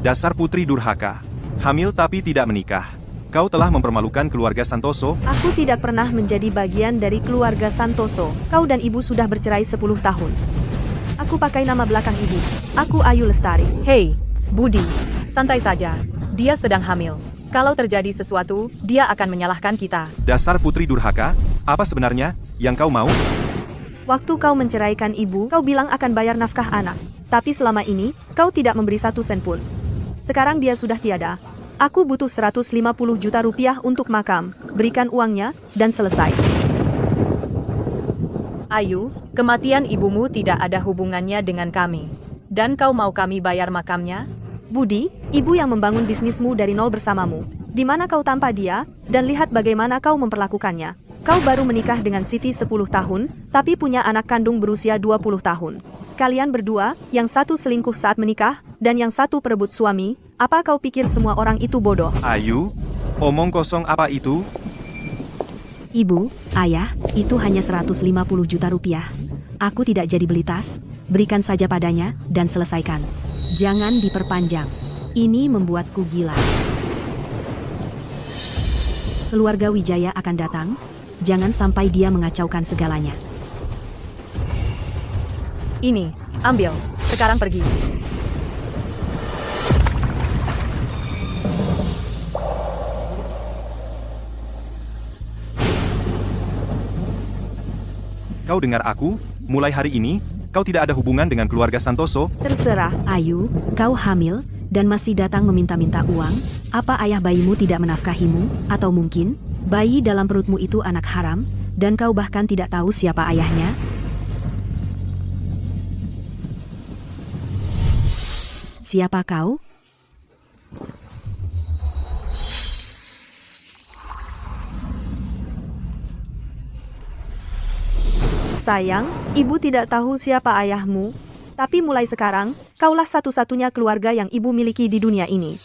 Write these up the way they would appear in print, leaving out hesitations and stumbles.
Dasar putri durhaka. Hamil tapi tidak menikah. Kau telah mempermalukan keluarga Santoso. Aku tidak pernah menjadi bagian dari keluarga Santoso. Kau dan ibu sudah bercerai 10 tahun. Aku pakai nama belakang ibu. Aku Ayu Lestari. Hei, Budi, santai saja. Dia sedang hamil. Kalau terjadi sesuatu, dia akan menyalahkan kita. Dasar putri durhaka. Apa sebenarnya yang kau mau? Waktu kau menceraikan ibu, kau bilang akan bayar nafkah anak. Tapi selama ini, kau tidak memberi 1 sen pun. Sekarang dia sudah tiada. Aku butuh 150 juta rupiah untuk makam. Berikan uangnya, dan selesai. Ayu, kematian ibumu tidak ada hubungannya dengan kami. Dan kau mau kami bayar makamnya? Budi, ibu yang membangun bisnismu dari nol bersamamu. Di mana kau tanpa dia, dan lihat bagaimana kau memperlakukannya. Kau baru menikah dengan Siti 10 tahun, tapi punya anak kandung berusia 20 tahun. Kalian berdua, yang satu selingkuh saat menikah, dan yang satu perebut suami, apa kau pikir semua orang itu bodoh? Ayu, omong kosong apa itu? Ibu, ayah, itu hanya 150 juta rupiah. Aku tidak jadi beli tas, berikan saja padanya, dan selesaikan. Jangan diperpanjang. Ini membuatku gila. Keluarga Wijaya akan datang, jangan sampai dia mengacaukan segalanya. Ini, ambil. Sekarang pergi. Kau dengar aku? Mulai hari ini, kau tidak ada hubungan dengan keluarga Santoso. Terserah, Ayu, kau hamil, dan masih datang meminta-minta uang. Apa ayah bayimu tidak menafkahimu? Atau mungkin, bayi dalam perutmu itu anak haram, dan kau bahkan tidak tahu siapa ayahnya? Siapa kau? Sayang, ibu tidak tahu siapa ayahmu. Tapi mulai sekarang, kaulah satu-satunya keluarga yang ibu miliki di dunia ini.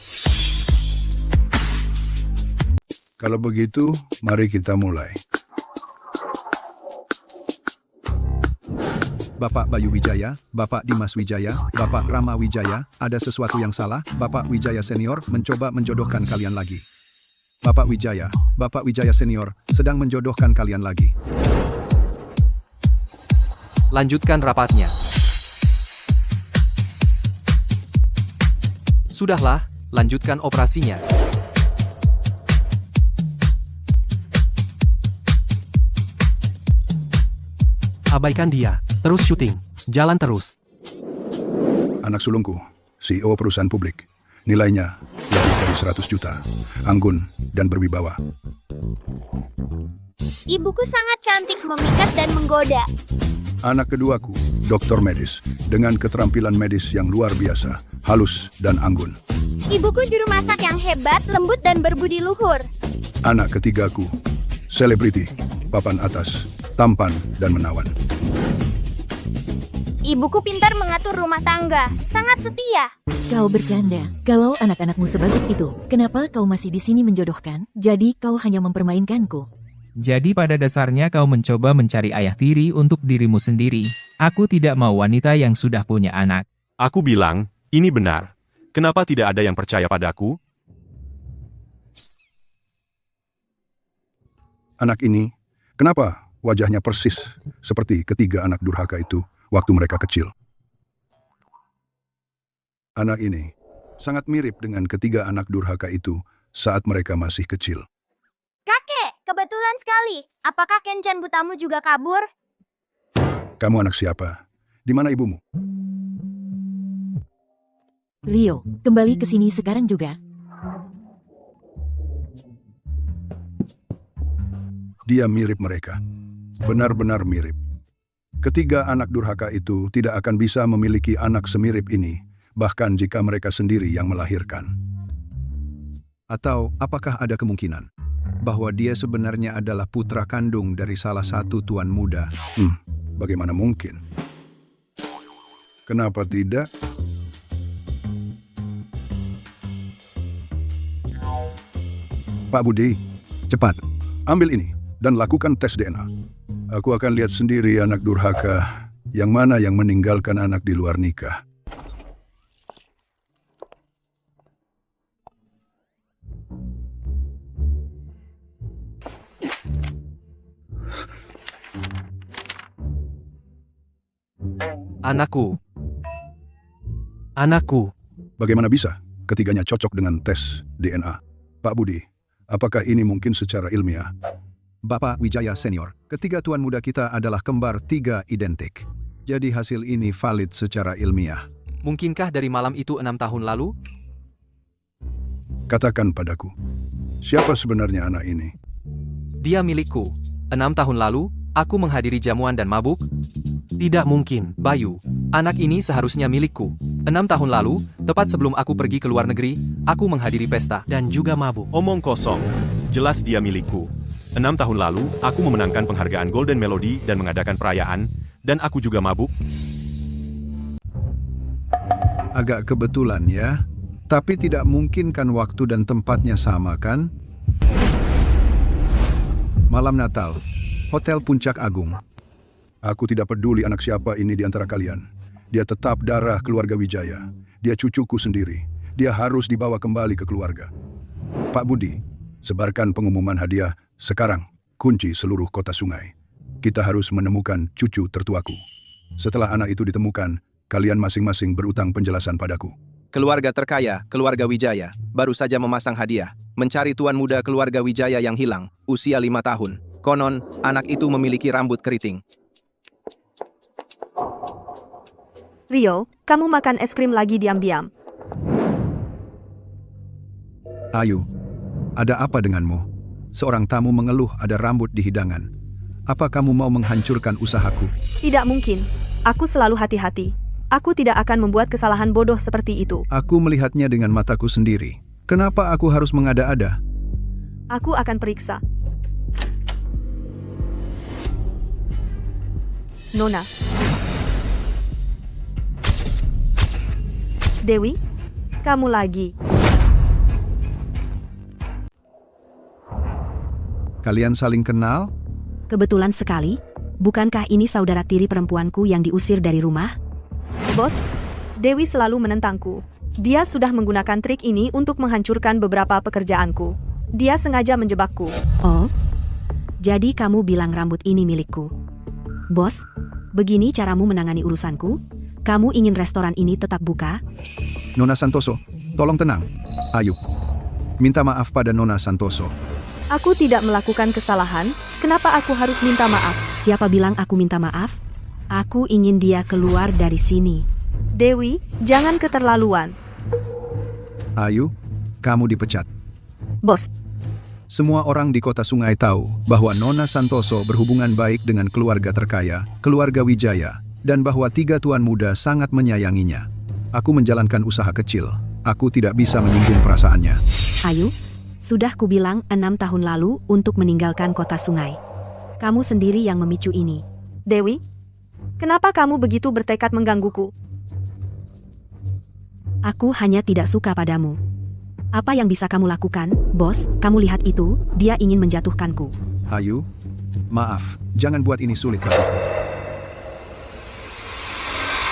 Kalau begitu, mari kita mulai. Bapak Bayu Wijaya, Bapak Dimas Wijaya, Bapak Rama Wijaya, ada sesuatu yang salah. Bapak Wijaya Senior mencoba menjodohkan kalian lagi. Bapak Wijaya Senior sedang menjodohkan kalian lagi. Lanjutkan rapatnya. Sudahlah, lanjutkan operasinya. Abaikan dia. Terus syuting. Jalan terus. Anak sulungku, CEO perusahaan publik. Nilainya lebih dari 100 juta. Anggun dan berwibawa. Ibuku sangat cantik, memikat dan menggoda. Anak keduaku, doktor medis. Dengan keterampilan medis yang luar biasa. Halus dan anggun. Ibuku juru masak yang hebat, lembut dan berbudi luhur. Anak ketigaku, selebriti. Papan atas, tampan dan menawan. Ibuku pintar mengatur rumah tangga, sangat setia. Kau bercanda. Kalau anak-anakmu sebagus itu, kenapa kau masih di sini menjodohkan? Jadi kau hanya mempermainkanku. Jadi pada dasarnya kau mencoba mencari ayah tiri untuk dirimu sendiri. Aku tidak mau wanita yang sudah punya anak. Aku bilang, ini benar. Kenapa tidak ada yang percaya padaku? Anak ini, kenapa wajahnya persis seperti ketiga anak durhaka itu waktu mereka kecil? Anak ini sangat mirip dengan ketiga anak durhaka itu saat mereka masih kecil. Kakek, kebetulan sekali. Apakah kencan butamu juga kabur? Kamu anak siapa? Di mana ibumu? Leo, kembali ke sini sekarang juga. Dia mirip mereka. Benar-benar mirip. Ketiga anak durhaka itu tidak akan bisa memiliki anak semirip ini, bahkan jika mereka sendiri yang melahirkan. Atau apakah ada kemungkinan bahwa dia sebenarnya adalah putra kandung dari salah satu tuan muda? Bagaimana mungkin? Kenapa tidak? Pak Budi, cepat, ambil ini dan lakukan tes DNA. Aku akan lihat sendiri anak durhaka yang mana yang meninggalkan anak di luar nikah. Anakku. Anakku. Bagaimana bisa ketiganya cocok dengan tes DNA? Pak Budi, apakah ini mungkin secara ilmiah? Bapak Wijaya Senior, ketiga tuan muda kita adalah kembar 3 identik. Jadi hasil ini valid secara ilmiah. Mungkinkah dari malam itu 6 tahun lalu? Katakan padaku, siapa sebenarnya anak ini? Dia milikku. 6 tahun lalu, aku menghadiri jamuan dan mabuk. Tidak mungkin, Bayu. Anak ini seharusnya milikku. 6 tahun lalu, tepat sebelum aku pergi ke luar negeri, aku menghadiri pesta dan juga mabuk. Omong kosong. Jelas dia milikku. 6 tahun lalu, aku memenangkan penghargaan Golden Melody dan mengadakan perayaan, dan aku juga mabuk. Agak kebetulan ya, tapi tidak mungkin kan waktu dan tempatnya sama kan? Malam Natal, Hotel Puncak Agung. Aku tidak peduli anak siapa ini di antara kalian. Dia tetap darah keluarga Wijaya. Dia cucuku sendiri. Dia harus dibawa kembali ke keluarga. Pak Budi, sebarkan pengumuman hadiah sekarang. Kunci seluruh kota sungai. Kita harus menemukan cucu tertuaku. Setelah anak itu ditemukan, kalian masing-masing berutang penjelasan padaku. Keluarga terkaya, keluarga Wijaya, baru saja memasang hadiah, mencari tuan muda keluarga Wijaya yang hilang, usia 5 tahun. Konon, anak itu memiliki rambut keriting. Rio, kamu makan es krim lagi diam-diam. Ayu, ada apa denganmu? Seorang tamu mengeluh ada rambut di hidangan. Apa kamu mau menghancurkan usahaku? Tidak mungkin. Aku selalu hati-hati. Aku tidak akan membuat kesalahan bodoh seperti itu. Aku melihatnya dengan mataku sendiri. Kenapa aku harus mengada-ada? Aku akan periksa. Nona. Dewi, kamu lagi. Kalian saling kenal? Kebetulan sekali. Bukankah ini saudara tiri perempuanku yang diusir dari rumah? Bos, Dewi selalu menentangku. Dia sudah menggunakan trik ini untuk menghancurkan beberapa pekerjaanku. Dia sengaja menjebakku. Oh, jadi kamu bilang rambut ini milikku. Bos, begini caramu menangani urusanku? Kamu ingin restoran ini tetap buka? Nona Santoso, tolong tenang. Ayu, minta maaf pada Nona Santoso. Aku tidak melakukan kesalahan. Kenapa aku harus minta maaf? Siapa bilang aku minta maaf? Aku ingin dia keluar dari sini. Dewi, jangan keterlaluan. Ayu, kamu dipecat. Bos, Semua orang di kota Sungai tahu bahwa Nona Santoso berhubungan baik dengan keluarga terkaya, keluarga Wijaya, dan bahwa 3 tuan muda sangat menyayanginya. Aku menjalankan usaha kecil. Aku tidak bisa menyinggung perasaannya. Ayu, sudah kubilang 6 tahun lalu untuk meninggalkan kota Sungai. Kamu sendiri yang memicu ini. Dewi, kenapa kamu begitu bertekad menggangguku? Aku hanya tidak suka padamu. Apa yang bisa kamu lakukan, bos? Kamu lihat itu, dia ingin menjatuhkanku. Ayu, maaf, jangan buat ini sulit bagiku.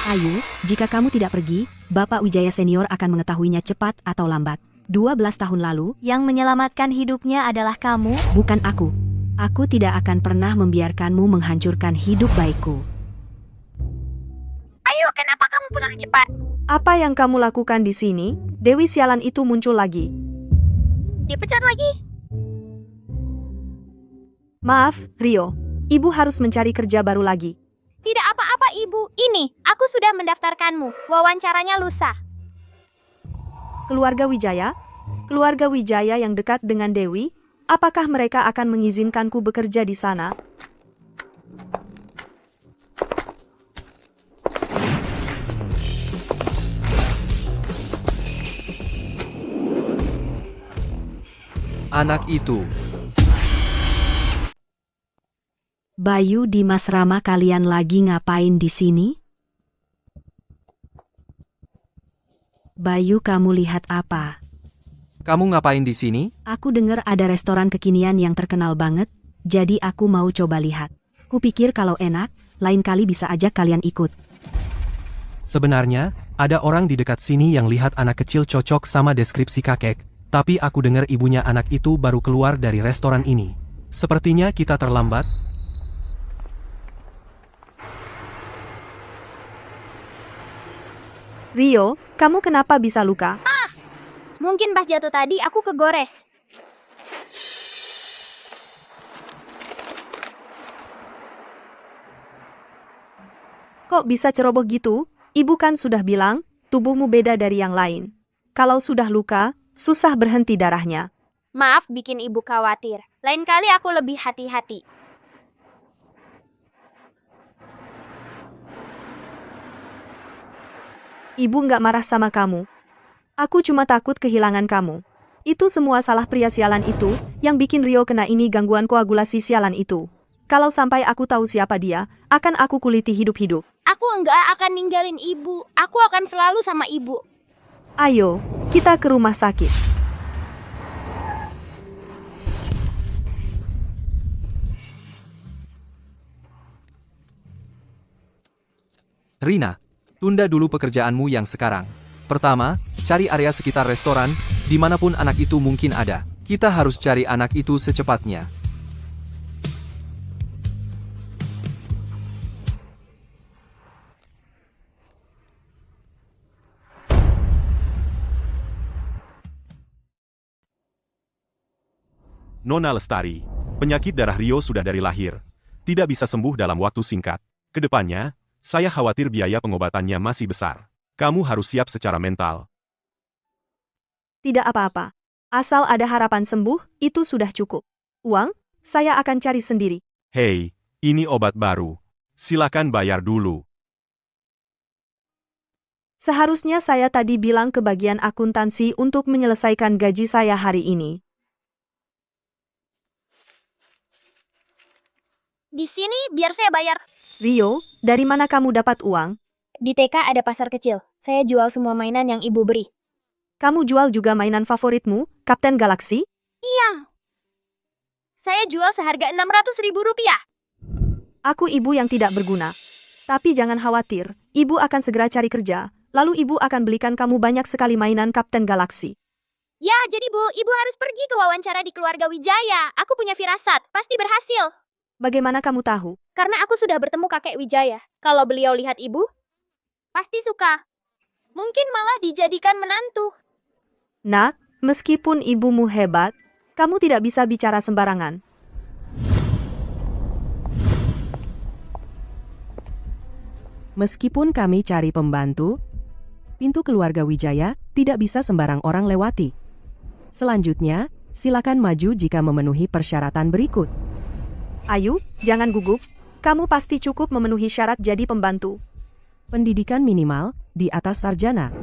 Ayu, jika kamu tidak pergi, Bapak Wijaya Senior akan mengetahuinya cepat atau lambat. 12 tahun lalu, Yang menyelamatkan hidupnya adalah kamu. bukan aku. Aku tidak akan pernah membiarkanmu menghancurkan hidup baikku. Ayo, kenapa kamu pulang cepat? Apa yang kamu lakukan di sini? Dewi sialan itu muncul lagi. Dipecat lagi? Maaf, Rio. Ibu harus mencari kerja baru lagi. Tidak apa-apa, Ibu. Ini, aku sudah mendaftarkanmu. Wawancaranya lusa. Keluarga Wijaya? Keluarga Wijaya yang dekat dengan Dewi? Apakah mereka akan mengizinkanku bekerja di sana? Anak itu. Bayu, Dimas, Rama, kalian lagi ngapain di sini? Bayu, kamu lihat apa? Kamu ngapain di sini? Aku dengar ada restoran kekinian yang terkenal banget, jadi aku mau coba lihat. Kupikir kalau enak, lain kali bisa ajak kalian ikut. Sebenarnya, ada orang di dekat sini yang lihat anak kecil cocok sama deskripsi kakek, tapi aku dengar ibunya anak itu baru keluar dari restoran ini. Sepertinya kita terlambat. Rio, kamu kenapa bisa luka? Mungkin pas jatuh tadi aku kegores. Kok bisa ceroboh gitu? Ibu kan sudah bilang, tubuhmu beda dari yang lain. Kalau sudah luka, susah berhenti darahnya. Maaf bikin ibu khawatir. Lain kali aku lebih hati-hati. Ibu nggak marah sama kamu. Aku cuma takut kehilangan kamu. Itu semua salah pria sialan itu, yang bikin Rio kena ini gangguan koagulasi sialan itu. Kalau sampai aku tahu siapa dia, akan aku kuliti hidup-hidup. Aku enggak akan ninggalin ibu. Aku akan selalu sama ibu. Ayo, kita ke rumah sakit. Rina, tunda dulu pekerjaanmu yang sekarang. Pertama, cari area sekitar restoran, dimanapun anak itu mungkin ada. Kita harus cari anak itu secepatnya. Nona Lestari, penyakit darah Rio sudah dari lahir. Tidak bisa sembuh dalam waktu singkat. Kedepannya, saya khawatir biaya pengobatannya masih besar. Kamu harus siap secara mental. Tidak apa-apa. Asal ada harapan sembuh, itu sudah cukup. Uang, saya akan cari sendiri. Hei, ini obat baru. Silakan bayar dulu. Seharusnya saya tadi bilang ke bagian akuntansi untuk menyelesaikan gaji saya hari ini. Di sini biar saya bayar. Rio, dari mana kamu dapat uang? Di TK ada pasar kecil. Saya jual semua mainan yang ibu beri. Kamu jual juga mainan favoritmu, Kapten Galaksi? Iya. Saya jual seharga Rp600.000. Aku ibu yang tidak berguna. Tapi jangan khawatir, ibu akan segera cari kerja, lalu ibu akan belikan kamu banyak sekali mainan Kapten Galaksi. Ya, jadi Bu, ibu harus pergi ke wawancara di keluarga Wijaya. Aku punya firasat, pasti berhasil. Bagaimana kamu tahu? Karena aku sudah bertemu kakek Wijaya. Kalau beliau lihat ibu, pasti suka. Mungkin malah dijadikan menantu. Nak, meskipun ibumu hebat, kamu tidak bisa bicara sembarangan. Meskipun kami cari pembantu, pintu keluarga Wijaya tidak bisa sembarang orang lewati. Selanjutnya, silakan maju jika memenuhi persyaratan berikut. Ayu, jangan gugup. Kamu pasti cukup memenuhi syarat jadi pembantu. Pendidikan minimal di atas sarjana.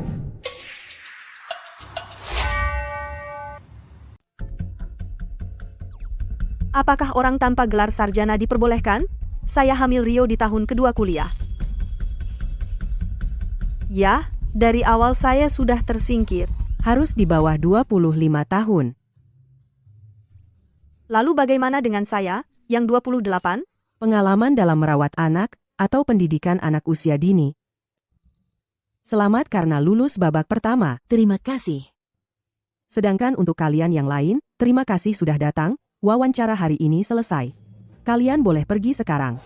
Apakah orang tanpa gelar sarjana diperbolehkan? Saya hamil Rio di tahun kedua kuliah. Ya, dari awal saya sudah tersingkir. Harus di bawah 25 tahun. Lalu bagaimana dengan saya, yang 28? Pengalaman dalam merawat anak, atau pendidikan anak usia dini. Selamat karena lulus babak pertama. Terima kasih. Sedangkan untuk kalian yang lain, terima kasih sudah datang, wawancara hari ini selesai. Kalian boleh pergi sekarang.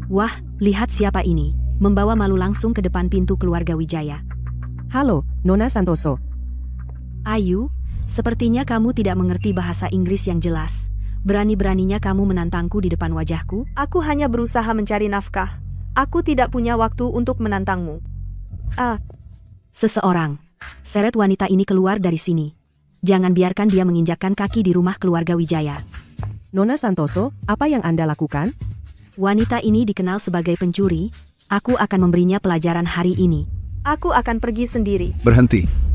Wah, lihat siapa ini. Membawa malu langsung ke depan pintu keluarga Wijaya. Halo, Nona Santoso. Ayu, sepertinya kamu tidak mengerti bahasa Inggris yang jelas. Berani-beraninya kamu menantangku di depan wajahku? Aku hanya berusaha mencari nafkah. Aku tidak punya waktu untuk menantangmu. Seseorang. Seret wanita ini keluar dari sini. Jangan biarkan dia menginjakkan kaki di rumah keluarga Wijaya. Nona Santoso, apa yang Anda lakukan? Wanita ini dikenal sebagai pencuri. Aku akan memberinya pelajaran hari ini. Aku akan pergi sendiri. Berhenti.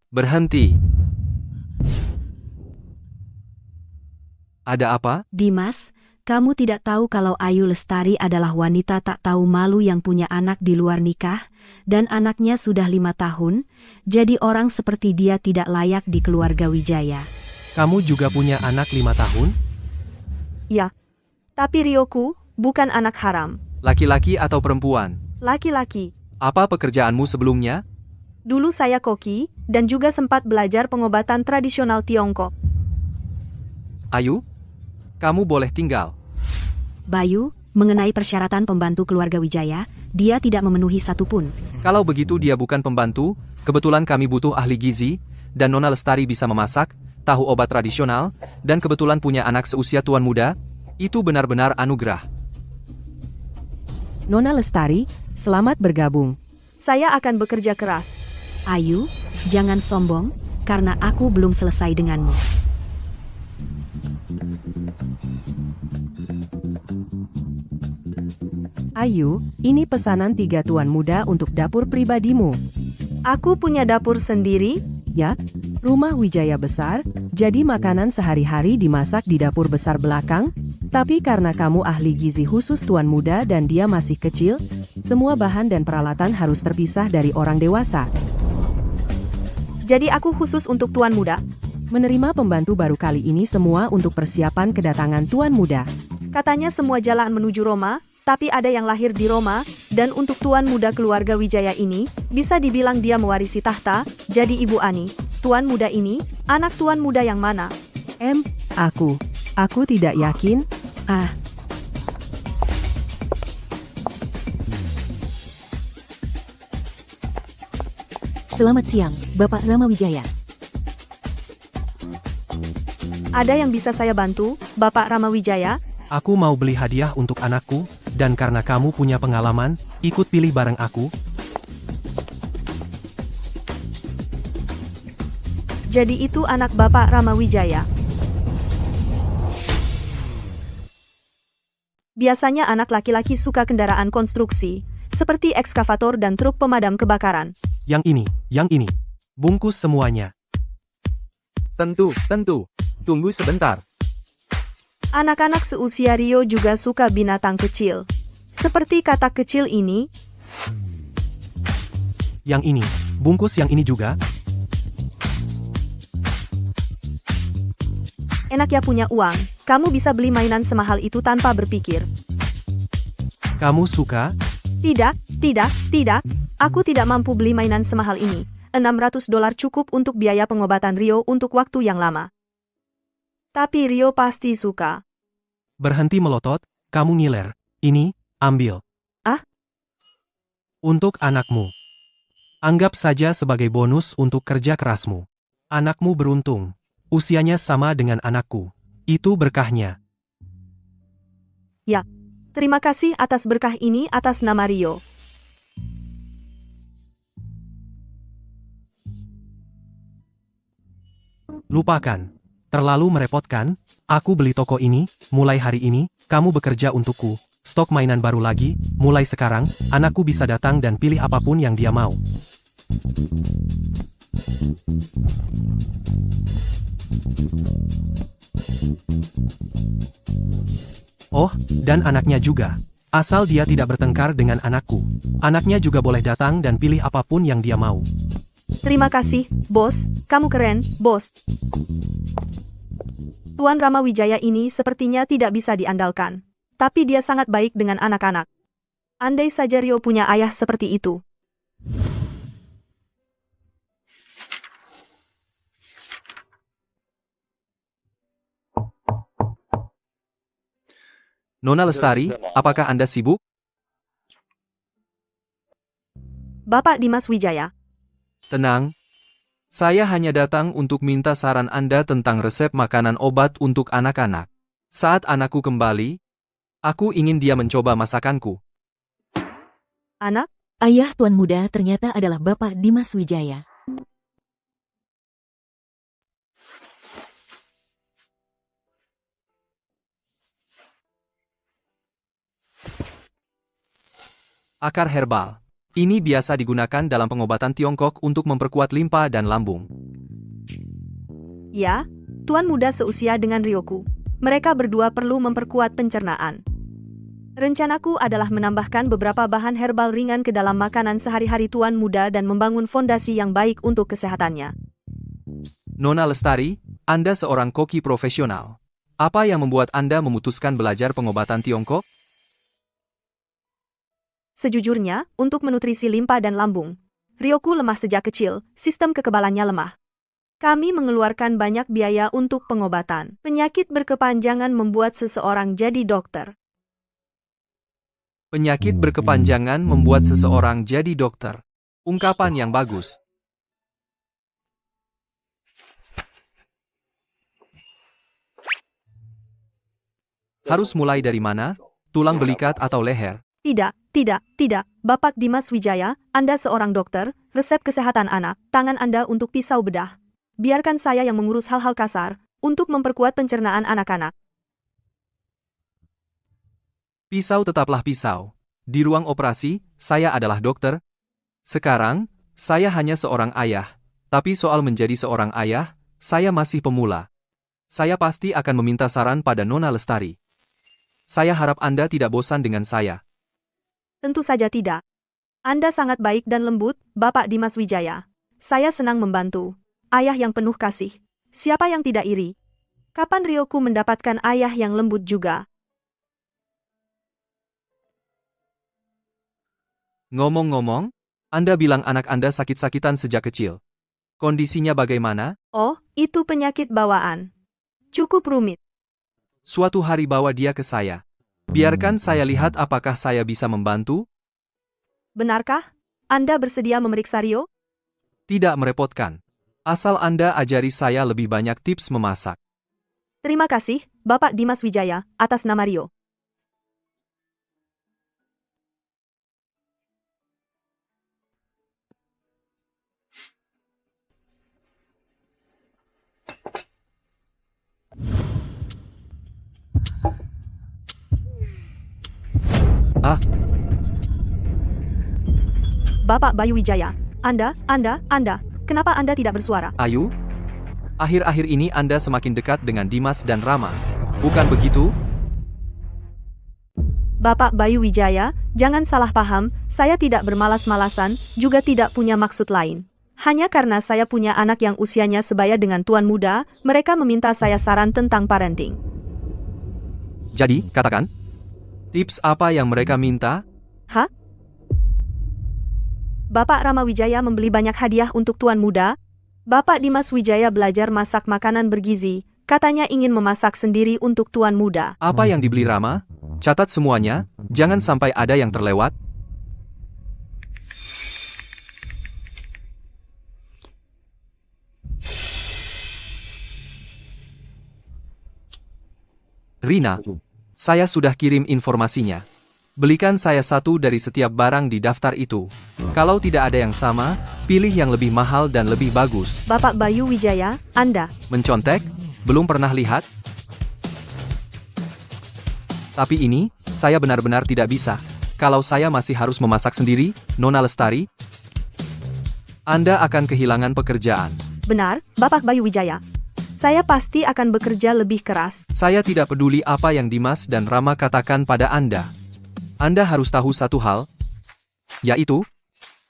Berhenti. Ada apa? Dimas, kamu tidak tahu kalau Ayu Lestari adalah wanita tak tahu malu yang punya anak di luar nikah, dan anaknya sudah 5 tahun, jadi orang seperti dia tidak layak di keluarga Wijaya. Kamu juga punya anak 5 tahun? Ya. Tapi Rioku, bukan anak haram. Laki-laki atau perempuan? Laki-laki. Apa pekerjaanmu sebelumnya? Dulu saya koki, dan juga sempat belajar pengobatan tradisional Tiongkok. Ayu, kamu boleh tinggal. Bayu, mengenai persyaratan pembantu keluarga Wijaya, dia tidak memenuhi satupun. Kalau begitu dia bukan pembantu, kebetulan kami butuh ahli gizi, dan Nona Lestari bisa memasak, tahu obat tradisional, dan kebetulan punya anak seusia tuan muda, itu benar-benar anugerah. Nona Lestari, selamat bergabung. Saya akan bekerja keras. Ayu, jangan sombong, karena aku belum selesai denganmu. Ayu, ini pesanan 3 tuan muda untuk dapur pribadimu. Aku punya dapur sendiri. Ya, rumah Wijaya besar, jadi makanan sehari-hari dimasak di dapur besar belakang, tapi karena kamu ahli gizi khusus tuan muda dan dia masih kecil, semua bahan dan peralatan harus terpisah dari orang dewasa. Jadi aku khusus untuk tuan muda. Menerima pembantu baru kali ini semua untuk persiapan kedatangan tuan muda. Katanya semua jalan menuju Roma, tapi ada yang lahir di Roma, dan untuk tuan muda keluarga Wijaya ini, bisa dibilang dia mewarisi tahta, jadi Ibu Ani. Tuan muda ini, anak tuan muda yang mana? Aku tidak yakin. Selamat siang, Bapak Rama Wijaya. Ada yang bisa saya bantu, Bapak Rama Wijaya? Aku mau beli hadiah untuk anakku, dan karena kamu punya pengalaman, ikut pilih bareng aku. Jadi itu anak Bapak Rama Wijaya. Biasanya anak laki-laki suka kendaraan konstruksi, seperti ekskavator dan truk pemadam kebakaran. Yang ini. Bungkus semuanya. Tentu. Tunggu sebentar. Anak-anak seusia Rio juga suka binatang kecil. Seperti katak kecil ini. Yang ini. Bungkus yang ini juga. Enak ya punya uang. Kamu bisa beli mainan semahal itu tanpa berpikir. Kamu suka? Tidak. Aku tidak mampu beli mainan semahal ini. $600 cukup untuk biaya pengobatan Rio untuk waktu yang lama. Tapi Rio pasti suka. Berhenti melotot, kamu ngiler. Ini, ambil. Untuk anakmu. Anggap saja sebagai bonus untuk kerja kerasmu. Anakmu beruntung. Usianya sama dengan anakku. Itu berkahnya. Ya. Terima kasih atas berkah ini atas nama Rio. Lupakan. Terlalu merepotkan. Aku beli toko ini, mulai hari ini, kamu bekerja untukku. Stok mainan baru lagi, mulai sekarang, anakku bisa datang dan pilih apapun yang dia mau. Oh, dan anaknya juga. Asal dia tidak bertengkar dengan anakku. Anaknya juga boleh datang dan pilih apapun yang dia mau. Terima kasih, bos. Kamu keren, bos. Tuan Rama Wijaya ini sepertinya tidak bisa diandalkan. Tapi dia sangat baik dengan anak-anak. Andai saja Rio punya ayah seperti itu. Nona Lestari, apakah Anda sibuk? Bapak Dimas Wijaya. Tenang. Saya hanya datang untuk minta saran Anda tentang resep makanan obat untuk anak-anak. Saat anakku kembali, aku ingin dia mencoba masakanku. Anak? Ayah tuan muda ternyata adalah Bapak Dimas Wijaya. Akar herbal. Ini biasa digunakan dalam pengobatan Tiongkok untuk memperkuat limpa dan lambung. Ya, tuan muda seusia dengan Ryoku. Mereka berdua perlu memperkuat pencernaan. Rencanaku adalah menambahkan beberapa bahan herbal ringan ke dalam makanan sehari-hari tuan muda dan membangun fondasi yang baik untuk kesehatannya. Nona Lestari, Anda seorang koki profesional. Apa yang membuat Anda memutuskan belajar pengobatan Tiongkok? Sejujurnya, untuk menutrisi limpa dan lambung. Ryoku lemah sejak kecil, sistem kekebalannya lemah. Kami mengeluarkan banyak biaya untuk pengobatan. Penyakit berkepanjangan membuat seseorang jadi dokter. Penyakit berkepanjangan membuat seseorang jadi dokter. Ungkapan yang bagus. Harus mulai dari mana? Tulang belikat atau leher? Tidak. Bapak Dimas Wijaya, Anda seorang dokter, resep kesehatan anak, tangan Anda untuk pisau bedah. Biarkan saya yang mengurus hal-hal kasar, untuk memperkuat pencernaan anak-anak. Pisau tetaplah pisau. Di ruang operasi, saya adalah dokter. Sekarang, saya hanya seorang ayah. Tapi soal menjadi seorang ayah, saya masih pemula. Saya pasti akan meminta saran pada Nona Lestari. Saya harap Anda tidak bosan dengan saya. Tentu saja tidak. Anda sangat baik dan lembut, Bapak Dimas Wijaya. Saya senang membantu. Ayah yang penuh kasih. Siapa yang tidak iri? Kapan Ryoku mendapatkan ayah yang lembut juga? Ngomong-ngomong, Anda bilang anak Anda sakit-sakitan sejak kecil. Kondisinya bagaimana? Oh, itu penyakit bawaan. Cukup rumit. Suatu hari bawa dia ke saya. Biarkan saya lihat apakah saya bisa membantu. Benarkah? Anda bersedia memeriksa Ryo? Tidak merepotkan. Asal Anda ajari saya lebih banyak tips memasak. Terima kasih, Bapak Dimas Wijaya, atas nama Ryo. Ah, Bapak Bayu Wijaya, Anda, kenapa Anda tidak bersuara? Ayu? Akhir-akhir ini Anda semakin dekat dengan Dimas dan Rama. Bukan begitu? Bapak Bayu Wijaya, jangan salah paham, saya tidak bermalas-malasan, juga tidak punya maksud lain. Hanya karena saya punya anak yang usianya sebaya dengan tuan muda, mereka meminta saya saran tentang parenting. Jadi, katakan. Tips apa yang mereka minta? Hah? Bapak Rama Wijaya membeli banyak hadiah untuk tuan muda. Bapak Dimas Wijaya belajar masak makanan bergizi. Katanya ingin memasak sendiri untuk tuan muda. Apa yang dibeli Rama? Catat semuanya, jangan sampai ada yang terlewat. Rina, saya sudah kirim informasinya. Belikan saya satu dari setiap barang di daftar itu. Kalau tidak ada yang sama, pilih yang lebih mahal dan lebih bagus. Bapak Bayu Wijaya, Anda. Mencontek? Belum pernah lihat? Tapi ini, saya benar-benar tidak bisa. Kalau saya masih harus memasak sendiri, Nona Lestari, Anda akan kehilangan pekerjaan. Benar, Bapak Bayu Wijaya. Saya pasti akan bekerja lebih keras. Saya tidak peduli apa yang Dimas dan Rama katakan pada Anda. Anda harus tahu satu hal, yaitu,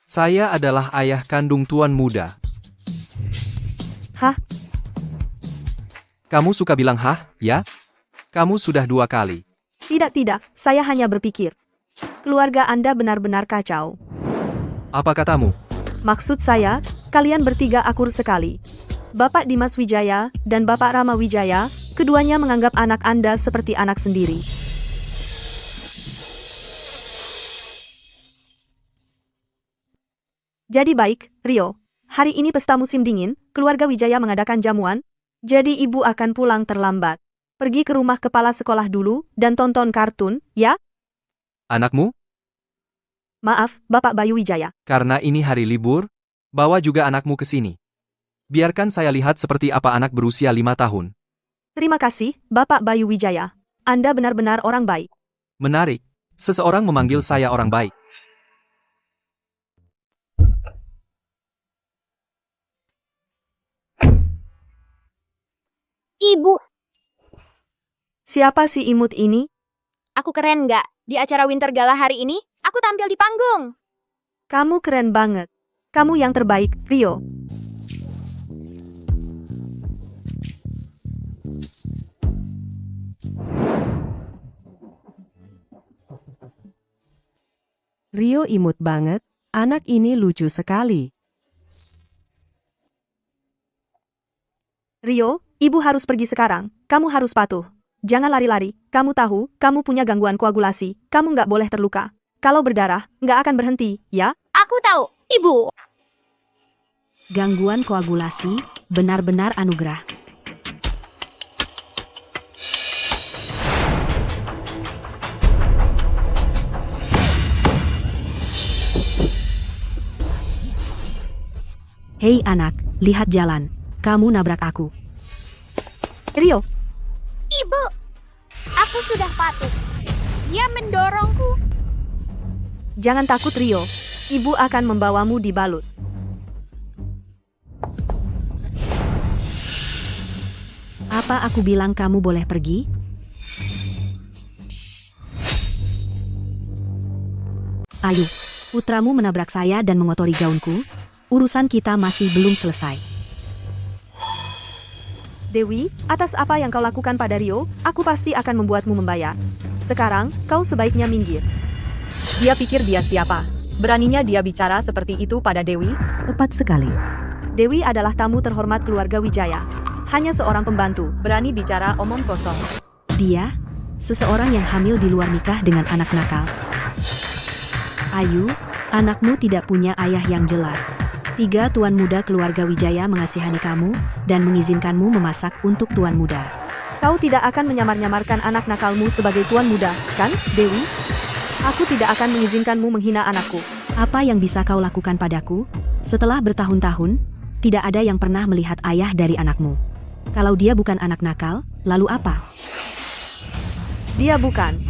saya adalah ayah kandung tuan muda. Hah? Kamu suka bilang hah, ya? Kamu sudah 2 kali. Tidak, saya hanya berpikir. Keluarga Anda benar-benar kacau. Apa katamu? Maksud saya, kalian bertiga akur sekali. Bapak Dimas Wijaya dan Bapak Rama Wijaya, keduanya menganggap anak Anda seperti anak sendiri. Jadi baik, Rio. Hari ini pesta musim dingin, keluarga Wijaya mengadakan jamuan, jadi ibu akan pulang terlambat. Pergi ke rumah kepala sekolah dulu, dan tonton kartun, ya? Anakmu? Maaf, Bapak Bayu Wijaya. Karena ini hari libur, bawa juga anakmu ke sini. Biarkan saya lihat seperti apa anak berusia 5 tahun. Terima kasih, Bapak Bayu Wijaya. Anda benar-benar orang baik. Menarik. Seseorang memanggil saya orang baik. Ibu, Siapa si imut ini? aku keren nggak? Di acara Winter Gala hari ini, aku tampil di panggung. Kamu keren banget. Kamu yang terbaik, Rio. Rio imut banget, Anak ini lucu sekali. Rio, ibu harus pergi sekarang. Kamu harus patuh. Jangan lari-lari. Kamu tahu, kamu punya gangguan koagulasi. Kamu nggak boleh terluka. Kalau berdarah, nggak akan berhenti, ya? Aku tahu, Ibu. Gangguan koagulasi, benar-benar anugerah. Hei anak, lihat jalan. Kamu nabrak aku. Rio, Ibu, aku sudah patuh. Dia mendorongku. jangan takut Rio. Ibu akan membawamu di balut. Apa aku bilang kamu boleh pergi? Ayo, putramu menabrak saya dan mengotori gaunku. Urusan kita masih belum selesai. Dewi, atas apa yang kau lakukan pada Rio, aku pasti akan membuatmu membayar. Sekarang, kau sebaiknya minggir. Dia pikir dia siapa? Beraninya dia bicara seperti itu pada Dewi? Tepat sekali. Dewi adalah tamu terhormat keluarga Wijaya. Hanya seorang pembantu. Berani bicara omong kosong. Dia, seseorang yang hamil di luar nikah dengan anak nakal. Ayu, anakmu tidak punya ayah yang jelas. 3 tuan muda keluarga Wijaya mengasihani kamu dan mengizinkanmu memasak untuk tuan muda. Kau tidak akan menyamar-nyamarkan anak nakalmu sebagai tuan muda, kan, Dewi? Aku tidak akan mengizinkanmu menghina anakku. Apa yang bisa kau lakukan padaku? Setelah bertahun-tahun, tidak ada yang pernah melihat ayah dari anakmu. Kalau dia bukan anak nakal, lalu apa? Dia bukan.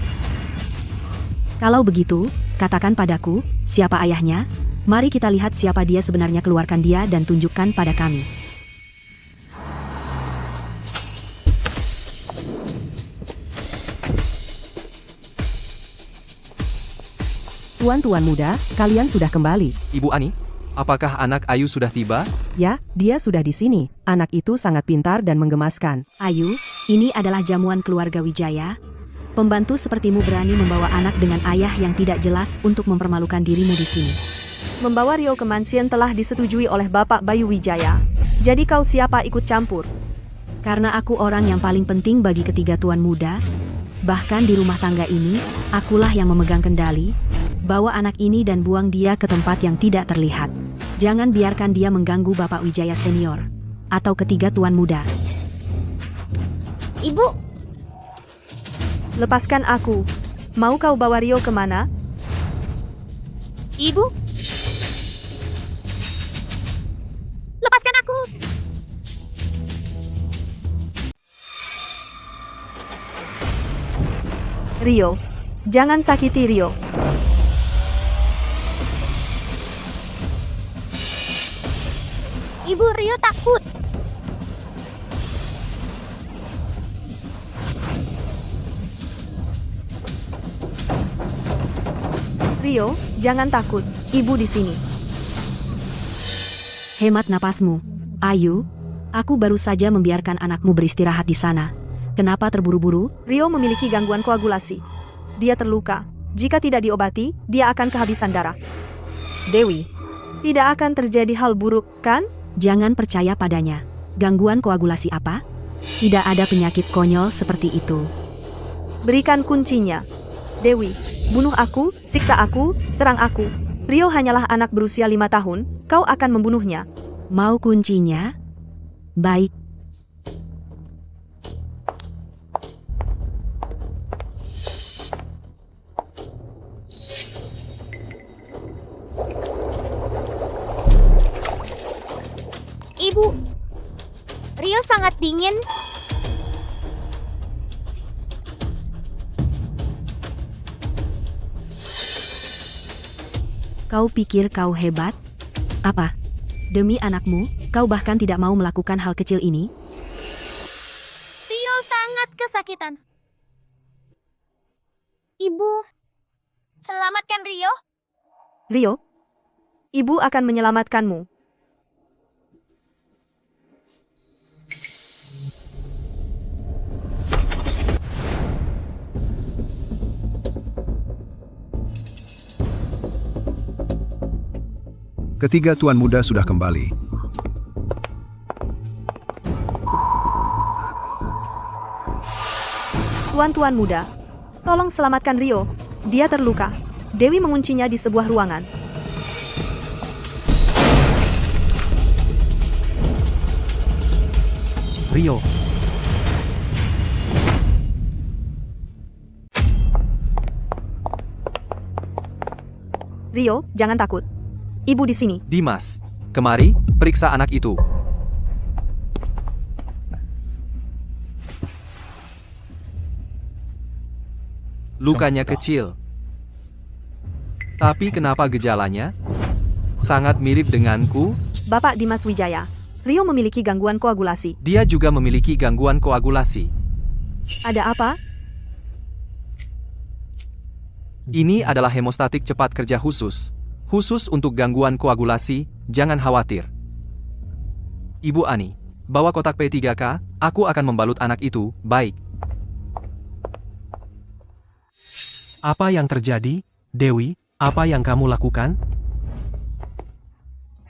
Kalau begitu, katakan padaku, siapa ayahnya? Mari kita lihat siapa dia sebenarnya, keluarkan dia dan tunjukkan pada kami. Tuan-tuan muda, kalian sudah kembali. Ibu Ani, apakah anak Ayu sudah tiba? Ya, dia sudah di sini. Anak itu sangat pintar dan menggemaskan. Ayu, ini adalah jamuan keluarga Wijaya. Pembantu sepertimu berani membawa anak dengan ayah yang tidak jelas untuk mempermalukan dirimu di sini. Membawa Rio ke mansion telah disetujui oleh Bapak Bayu Wijaya. Jadi kau siapa ikut campur? Karena aku orang yang paling penting bagi ketiga tuan muda, bahkan di rumah tangga ini, akulah yang memegang kendali. Bawa anak ini dan buang dia ke tempat yang tidak terlihat. Jangan biarkan dia mengganggu Bapak Wijaya senior atau ketiga tuan muda. Ibu, Lepaskan aku. Mau kau bawa Rio kemana? Ibu. Lepaskan aku. Rio, jangan sakiti Rio. Ibu, Rio takut. Rio, jangan takut. Ibu di sini. Hemat napasmu. Ayu, aku baru saja membiarkan anakmu beristirahat di sana. Kenapa terburu-buru? Rio memiliki gangguan koagulasi. Dia terluka. Jika tidak diobati, dia akan kehabisan darah. Dewi, Tidak akan terjadi hal buruk, kan? Jangan percaya padanya. Gangguan koagulasi apa? Tidak ada penyakit konyol seperti itu. Berikan kuncinya. Dewi, bunuh aku, siksa aku, serang aku. Rio hanyalah anak berusia 5 tahun, kau akan membunuhnya. Mau kuncinya? Baik. Ibu, Rio sangat dingin. Kau pikir kau hebat? Apa? Demi anakmu, kau bahkan tidak mau melakukan hal kecil ini? Rio sangat kesakitan. Ibu, selamatkan Rio. Rio, ibu akan menyelamatkanmu. Ketiga tuan muda sudah kembali. Tuan-tuan muda, tolong selamatkan Rio. Dia terluka. Dewi menguncinya di sebuah ruangan. Rio, Rio, jangan takut. Ibu di sini. Dimas, kemari, periksa anak itu. Lukanya kecil. Tapi kenapa gejalanya sangat mirip denganku? Bapak Dimas Wijaya, Rio memiliki gangguan koagulasi. Dia juga memiliki gangguan koagulasi. Ada apa? Ini adalah hemostatik cepat kerja khusus. Khusus untuk gangguan koagulasi, jangan khawatir. Ibu Ani, bawa kotak P3K, aku akan membalut anak itu, baik. apa yang terjadi? Dewi, apa yang kamu lakukan?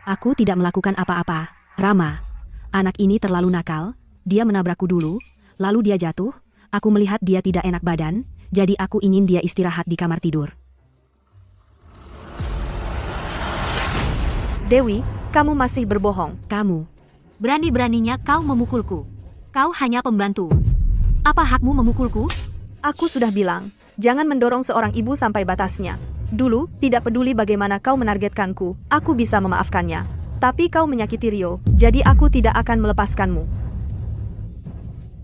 Aku tidak melakukan apa-apa, Rama. Anak ini terlalu nakal, dia menabrakku dulu, lalu dia jatuh, aku melihat dia tidak enak badan, jadi aku ingin dia istirahat di kamar tidur. Dewi, kamu masih berbohong. Kamu, berani-beraninya kau memukulku. Kau hanya pembantu. Apa hakmu memukulku? Aku sudah bilang, jangan mendorong seorang ibu sampai batasnya. Dulu, tidak peduli bagaimana kau menargetkanku, aku bisa memaafkannya. Tapi kau menyakiti Rio, jadi aku tidak akan melepaskanmu.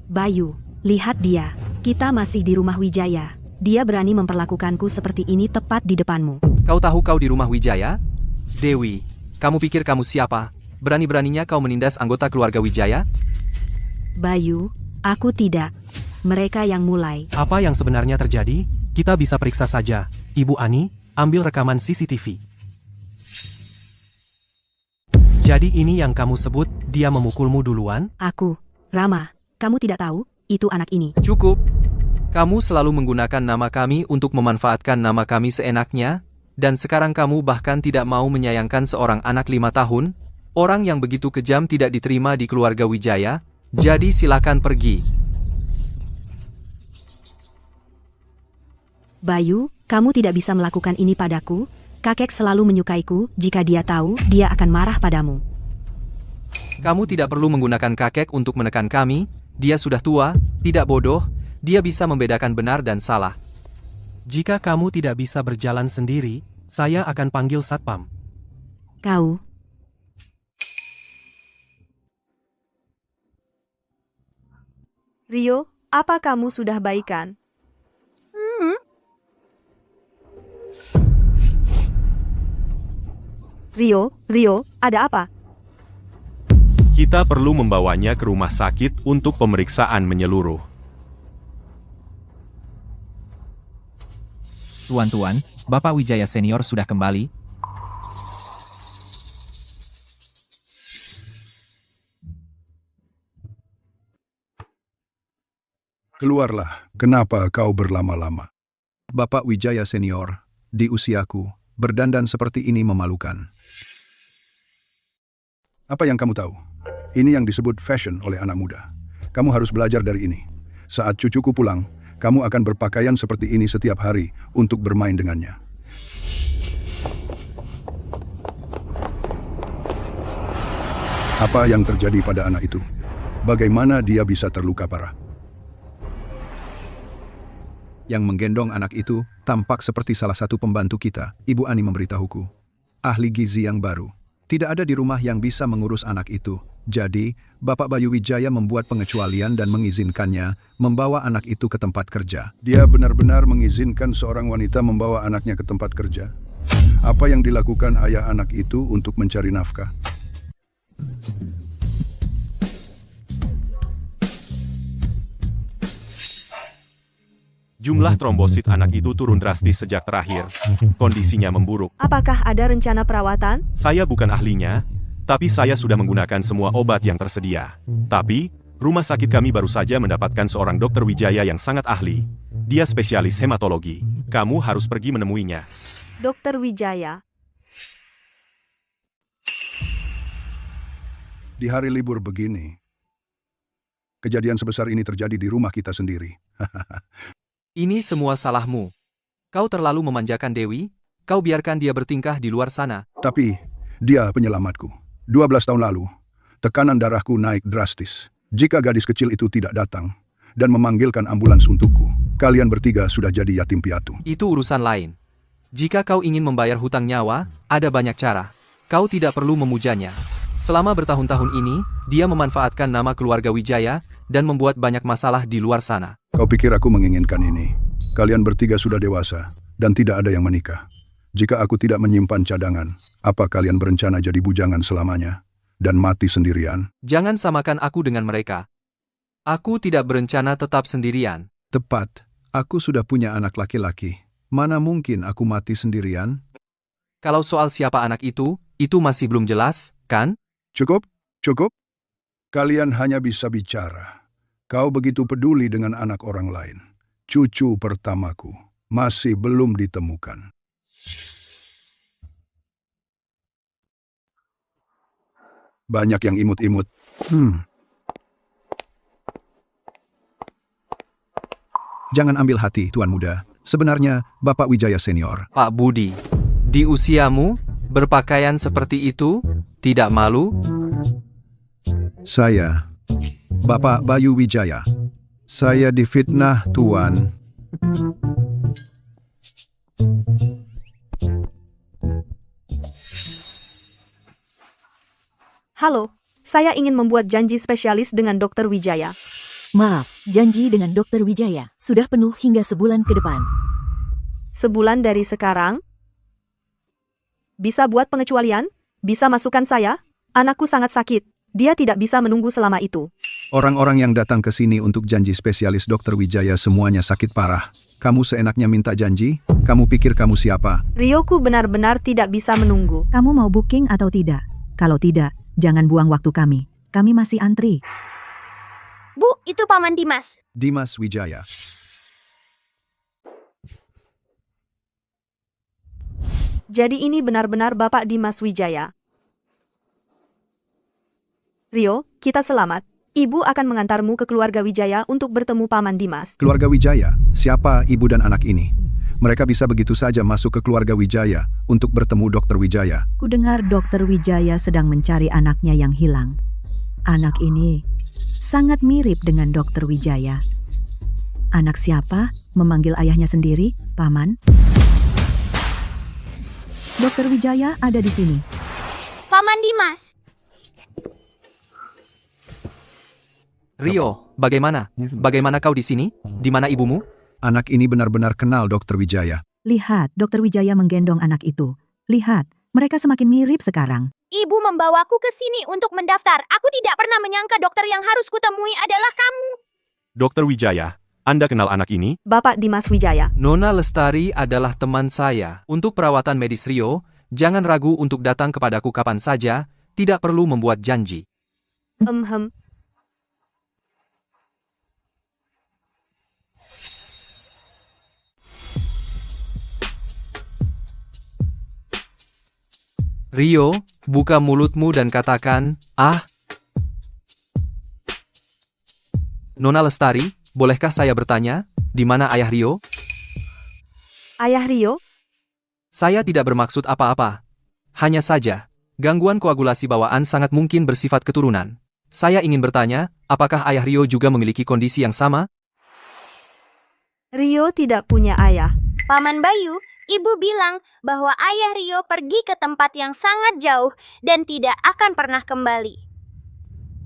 Bayu, lihat dia. Kita masih di rumah Wijaya. Dia berani memperlakukanku seperti ini tepat di depanmu. Kau tahu kau di rumah Wijaya? Dewi, kamu pikir kamu siapa? Berani-beraninya kau menindas anggota keluarga Wijaya? Bayu, aku tidak. Mereka yang mulai. Apa yang sebenarnya terjadi? Kita bisa periksa saja. Ibu Ani, ambil rekaman CCTV. Jadi ini yang kamu sebut, dia memukulmu duluan? Aku, Rama, kamu tidak tahu, itu anak ini. Cukup. Kamu selalu menggunakan nama kami untuk memanfaatkan nama kami seenaknya, dan sekarang kamu bahkan tidak mau menyayangkan seorang anak 5 tahun, orang yang begitu kejam tidak diterima di keluarga Wijaya, jadi silakan pergi. Bayu, kamu tidak bisa melakukan ini padaku. Kakek selalu menyukaiku, jika dia tahu, dia akan marah padamu. Kamu tidak perlu menggunakan kakek untuk menekan kami, dia sudah tua, tidak bodoh, dia bisa membedakan benar dan salah. Jika kamu tidak bisa berjalan sendiri, saya akan panggil satpam. Kau. Rio, apa kamu sudah baikan? Rio, ada apa? Kita perlu membawanya ke rumah sakit untuk pemeriksaan menyeluruh. Tuan-tuan, Bapak Wijaya Senior sudah kembali. Keluarlah, kenapa kau berlama-lama? Bapak Wijaya Senior, di usiaku, berdandan seperti ini memalukan. Apa yang kamu tahu? Ini yang disebut fashion oleh anak muda. Kamu harus belajar dari ini. Saat cucuku pulang, kamu akan berpakaian seperti ini setiap hari untuk bermain dengannya. Apa yang terjadi pada anak itu? Bagaimana dia bisa terluka parah? Yang menggendong anak itu tampak seperti salah satu pembantu kita, Ibu Ani memberitahuku. Ahli gizi yang baru. Tidak ada di rumah yang bisa mengurus anak itu. Jadi, Bapak Bayu Wijaya membuat pengecualian dan mengizinkannya membawa anak itu ke tempat kerja. Dia benar-benar mengizinkan seorang wanita membawa anaknya ke tempat kerja. Apa yang dilakukan ayah anak itu untuk mencari nafkah? Jumlah trombosit anak itu turun drastis sejak terakhir. Kondisinya memburuk. Apakah ada rencana perawatan? Saya bukan ahlinya, tapi saya sudah menggunakan semua obat yang tersedia. Tapi, rumah sakit kami baru saja mendapatkan seorang dokter Wijaya yang sangat ahli. Dia spesialis hematologi. Kamu harus pergi menemuinya. Dokter Wijaya. Di hari libur begini, kejadian sebesar ini terjadi di rumah kita sendiri. Ini semua salahmu. Kau terlalu memanjakan Dewi, kau biarkan dia bertingkah di luar sana. Tapi, dia penyelamatku. 12 tahun lalu, tekanan darahku naik drastis. Jika gadis kecil itu tidak datang dan memanggilkan ambulans untukku, kalian bertiga sudah jadi yatim piatu. Itu urusan lain. Jika kau ingin membayar hutang nyawa, ada banyak cara. Kau tidak perlu memujanya. Selama bertahun-tahun ini, dia memanfaatkan nama keluarga Wijaya dan membuat banyak masalah di luar sana. Kau pikir aku menginginkan ini? Kalian bertiga sudah dewasa dan tidak ada yang menikah. Jika aku tidak menyimpan cadangan, apa kalian berencana jadi bujangan selamanya dan mati sendirian? Jangan samakan aku dengan mereka. Aku tidak berencana tetap sendirian. Tepat, aku sudah punya anak laki-laki. Mana mungkin aku mati sendirian? Kalau soal siapa anak itu masih belum jelas, kan? Cukup? Cukup? Kalian hanya bisa bicara. Kau begitu peduli dengan anak orang lain. Cucu pertamaku masih belum ditemukan. Banyak yang imut-imut. Jangan ambil hati, Tuan Muda. Sebenarnya, Bapak Wijaya Senior. Pak Budi, di usiamu, berpakaian seperti itu, tidak malu? Saya, Bapak Bayu Wijaya. Saya difitnah, Tuan. Halo, saya ingin membuat janji spesialis dengan Dr. Wijaya. Maaf, janji dengan Dr. Wijaya sudah penuh hingga sebulan ke depan. Sebulan dari sekarang? Bisa buat pengecualian? Bisa masukkan saya? Anakku sangat sakit. Dia tidak bisa menunggu selama itu. Orang-orang yang datang ke sini untuk janji spesialis Dr. Wijaya semuanya sakit parah. Kamu seenaknya minta janji? Kamu pikir kamu siapa? Ryoku benar-benar tidak bisa menunggu. Kamu mau booking atau tidak? Kalau tidak, jangan buang waktu kami. Kami masih antri. Bu, itu Paman Dimas. Dimas Wijaya. Jadi ini benar-benar Bapak Dimas Wijaya. Rio, kita selamat. Ibu akan mengantarmu ke keluarga Wijaya untuk bertemu Paman Dimas. Keluarga Wijaya? Siapa ibu dan anak ini? Mereka bisa begitu saja masuk ke keluarga Wijaya untuk bertemu Dr. Wijaya. Kudengar Dr. Wijaya sedang mencari anaknya yang hilang. Anak ini sangat mirip dengan Dr. Wijaya. Anak siapa? Memanggil ayahnya sendiri, Paman? Dr. Wijaya ada di sini. Paman Dimas. Rio, bagaimana? Bagaimana kau di sini? Di mana ibumu? Anak ini benar-benar kenal Dr. Wijaya. Lihat, Dr. Wijaya menggendong anak itu. Lihat, mereka semakin mirip sekarang. Ibu membawaku ke sini untuk mendaftar. Aku tidak pernah menyangka dokter yang harus kutemui adalah kamu. Dr. Wijaya, Anda kenal anak ini? Bapak Dimas Wijaya. Nona Lestari adalah teman saya. Untuk perawatan medis Rio, jangan ragu untuk datang kepadaku kapan saja, tidak perlu membuat janji. Rio, buka mulutmu dan katakan, "Ah." Nona Lestari, bolehkah saya bertanya, di mana ayah Rio? Ayah Rio? Saya tidak bermaksud apa-apa. Hanya saja, gangguan koagulasi bawaan sangat mungkin bersifat keturunan. Saya ingin bertanya, apakah ayah Rio juga memiliki kondisi yang sama? Rio tidak punya ayah. Paman Bayu, Ibu bilang bahwa ayah Rio pergi ke tempat yang sangat jauh dan tidak akan pernah kembali.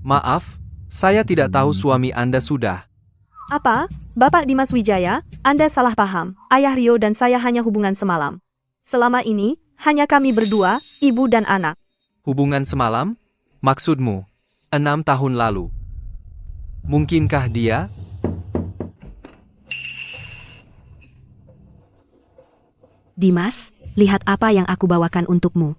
Maaf, saya tidak tahu suami Anda sudah. Apa? Bapak Dimas Wijaya, Anda salah paham. Ayah Rio dan saya hanya hubungan semalam. Selama ini, hanya kami berdua, ibu dan anak. Hubungan semalam? Maksudmu, 6 tahun lalu. Mungkinkah dia? Dimas, lihat apa yang aku bawakan untukmu.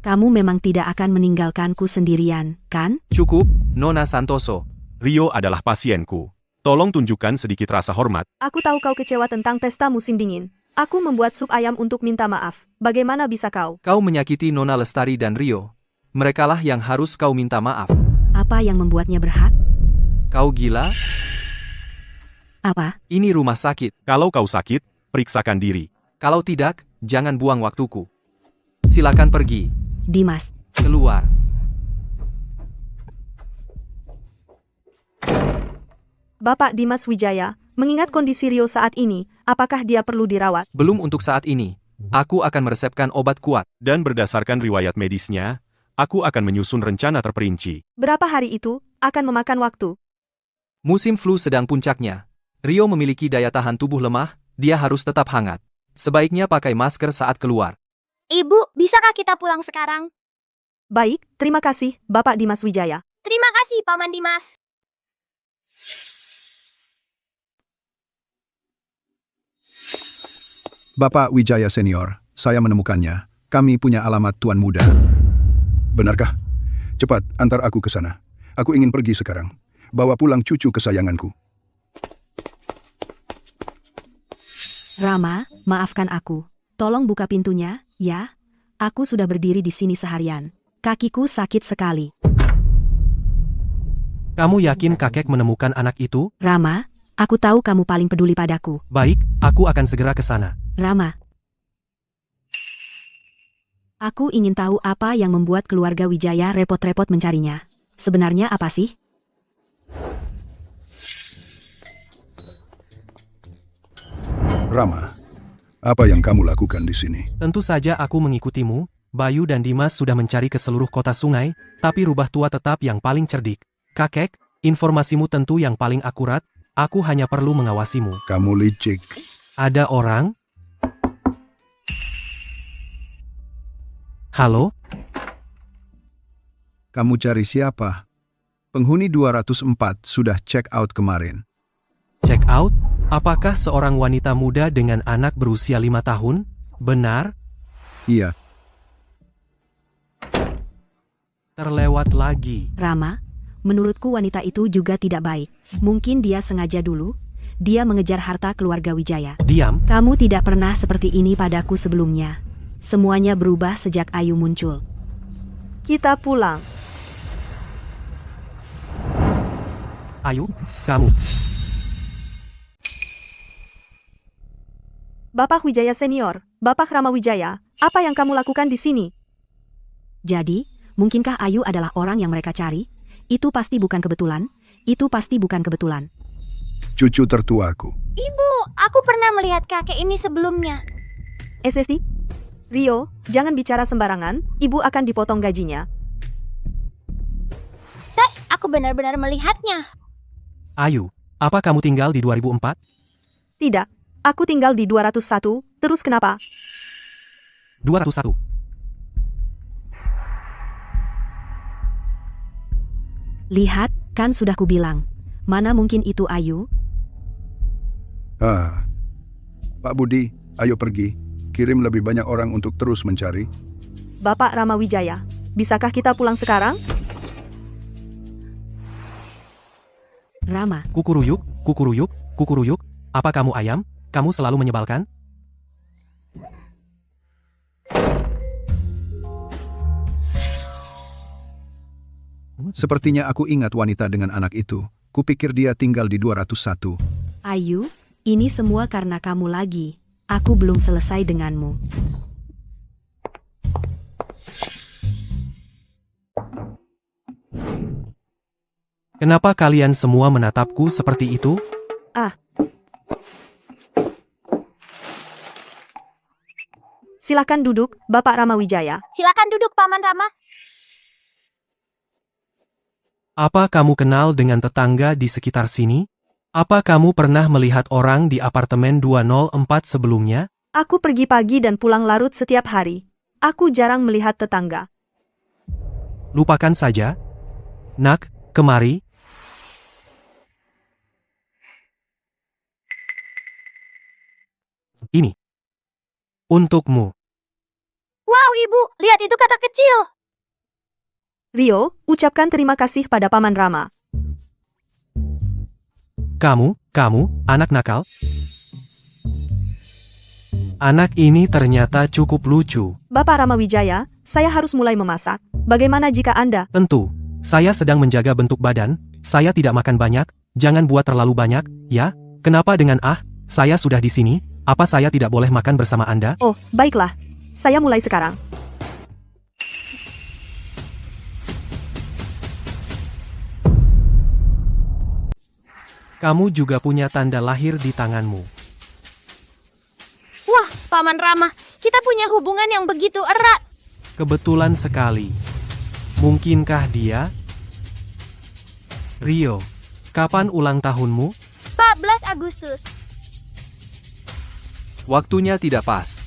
Kamu memang tidak akan meninggalkanku sendirian, kan? Cukup, Nona Santoso. Rio adalah pasienku. Tolong tunjukkan sedikit rasa hormat. Aku tahu kau kecewa tentang pesta musim dingin. Aku membuat sup ayam untuk minta maaf. Bagaimana bisa kau? Kau menyakiti Nona Lestari dan Rio. Merekalah yang harus kau minta maaf. Apa yang membuatnya berhak? Kau gila? Apa? Ini rumah sakit. Kalau kau sakit, periksakan diri. Kalau tidak, jangan buang waktuku. Silakan pergi. Dimas. Keluar. Bapak Dimas Wijaya, mengingat kondisi Rio saat ini, apakah dia perlu dirawat? Belum untuk saat ini. Aku akan meresepkan obat kuat. Dan berdasarkan riwayat medisnya, aku akan menyusun rencana terperinci. Berapa hari itu akan memakan waktu? Musim flu sedang puncaknya. Rio memiliki daya tahan tubuh lemah, dia harus tetap hangat. Sebaiknya pakai masker saat keluar. Ibu, bisakah kita pulang sekarang? Baik, terima kasih, Bapak Dimas Wijaya. Terima kasih, Paman Dimas. Bapak Wijaya Senior, saya menemukannya. Kami punya alamat Tuan Muda. Benarkah? Cepat, antar aku ke sana. Aku ingin pergi sekarang. Bawa pulang cucu kesayanganku. Rama, maafkan aku. Tolong buka pintunya, ya. Aku sudah berdiri di sini seharian. Kakiku sakit sekali. Kamu yakin kakek menemukan anak itu? Rama, aku tahu kamu paling peduli padaku. Baik, aku akan segera ke sana. Rama. Aku ingin tahu apa yang membuat keluarga Wijaya repot-repot mencarinya. Sebenarnya apa sih? Rama, apa yang kamu lakukan di sini? Tentu saja aku mengikutimu. Bayu dan Dimas sudah mencari ke seluruh kota sungai, tapi rubah tua tetap yang paling cerdik. Kakek, informasimu tentu yang paling akurat. Aku hanya perlu mengawasimu. Kamu licik. Ada orang? Halo? Kamu cari siapa? Penghuni 204 sudah check out kemarin. Check out? Apakah seorang wanita muda dengan anak berusia 5 tahun? Benar? Iya. Terlewat lagi. Rama, menurutku wanita itu juga tidak baik. Mungkin dia sengaja dulu. Dia mengejar harta keluarga Wijaya. Diam. Kamu tidak pernah seperti ini padaku sebelumnya. Semuanya berubah sejak Ayu muncul. Kita pulang. Ayu, kamu. Bapak Wijaya Senior, Bapak Rama Wijaya, apa yang kamu lakukan di sini? Jadi, mungkinkah Ayu adalah orang yang mereka cari? Itu pasti bukan kebetulan. Itu pasti bukan kebetulan. Cucu tertuaku. Ibu, aku pernah melihat kakek ini sebelumnya. SSD? Rio, jangan bicara sembarangan, ibu akan dipotong gajinya. Aku benar-benar melihatnya. Ayu, apa kamu tinggal di 2004? Tidak, aku tinggal di 201, terus kenapa? 201. Lihat, kan sudah kubilang. Mana mungkin itu Ayu? Pak Budi, ayo pergi. Kirim lebih banyak orang untuk terus mencari. Bapak Rama Wijaya, bisakah kita pulang sekarang? Rama. Kukuruyuk, kukuruyuk, kukuruyuk. Apa kamu ayam? Kamu selalu menyebalkan. Sepertinya aku ingat wanita dengan anak itu. Kupikir dia tinggal di 201. Ayu, ini semua karena kamu lagi. Aku belum selesai denganmu. Kenapa kalian semua menatapku seperti itu? Silakan duduk, Bapak Rama Wijaya. Silakan duduk, Paman Rama. Apa kamu kenal dengan tetangga di sekitar sini? Apa kamu pernah melihat orang di apartemen 204 sebelumnya? Aku pergi pagi dan pulang larut setiap hari. Aku jarang melihat tetangga. Lupakan saja. Nak, kemari. Ini. Untukmu. Wow, Ibu, lihat itu kata kecil. Rio, ucapkan terima kasih pada Paman Rama. kamu, anak nakal? Anak ini ternyata cukup lucu. Bapak Rama Wijaya, saya harus mulai memasak. Bagaimana jika Anda? Tentu, saya sedang menjaga bentuk badan, saya tidak makan banyak, jangan buat terlalu banyak, ya? Kenapa dengan saya sudah di sini, apa saya tidak boleh makan bersama Anda? Oh, baiklah. Saya mulai sekarang. Kamu juga punya tanda lahir di tanganmu. Wah, Paman Rama, kita punya hubungan yang begitu erat. Kebetulan sekali. Mungkinkah dia? Rio, kapan ulang tahunmu? 14 Agustus. Waktunya tidak pas.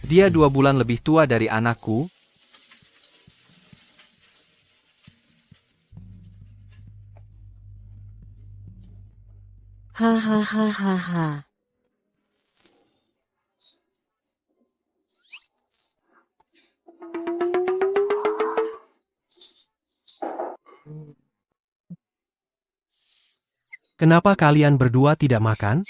Dia 2 bulan lebih tua dari anakku. Hahaha. Kenapa kalian berdua tidak makan?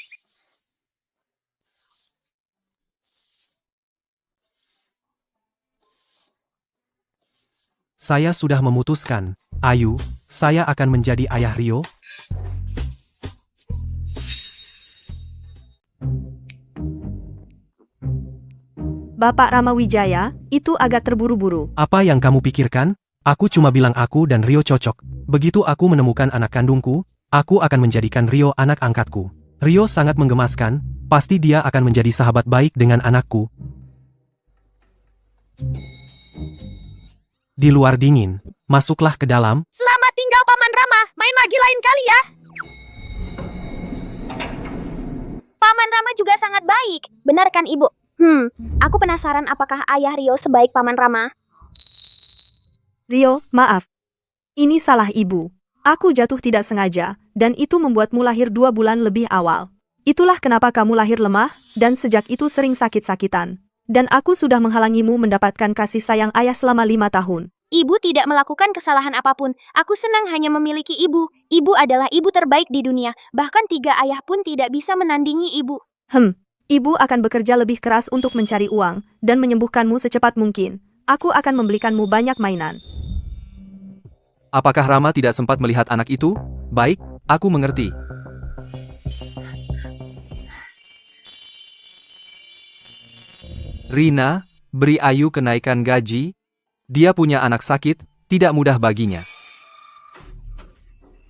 Saya sudah memutuskan, Ayu, saya akan menjadi ayah Rio. Bapak Rama Wijaya, itu agak terburu-buru. Apa yang kamu pikirkan? Aku cuma bilang aku dan Rio cocok. Begitu aku menemukan anak kandungku, aku akan menjadikan Rio anak angkatku. Rio sangat menggemaskan, pasti dia akan menjadi sahabat baik dengan anakku. Di luar dingin, masuklah ke dalam. Selamat tinggal Paman Rama, main lagi lain kali ya. Paman Rama juga sangat baik, benar kan Ibu? Aku penasaran apakah ayah Rio sebaik Paman Rama? Rio, maaf. Ini salah ibu. Aku jatuh tidak sengaja, dan itu membuatmu lahir 2 bulan lebih awal. Itulah kenapa kamu lahir lemah, dan sejak itu sering sakit-sakitan. Dan aku sudah menghalangimu mendapatkan kasih sayang ayah selama 5 tahun. Ibu tidak melakukan kesalahan apapun. Aku senang hanya memiliki ibu. Ibu adalah ibu terbaik di dunia. Bahkan 3 ayah pun tidak bisa menandingi ibu. Ibu akan bekerja lebih keras untuk mencari uang, dan menyembuhkanmu secepat mungkin. Aku akan membelikanmu banyak mainan. Apakah Rama tidak sempat melihat anak itu? Baik, aku mengerti. Rina, beri Ayu kenaikan gaji. Dia punya anak sakit, tidak mudah baginya.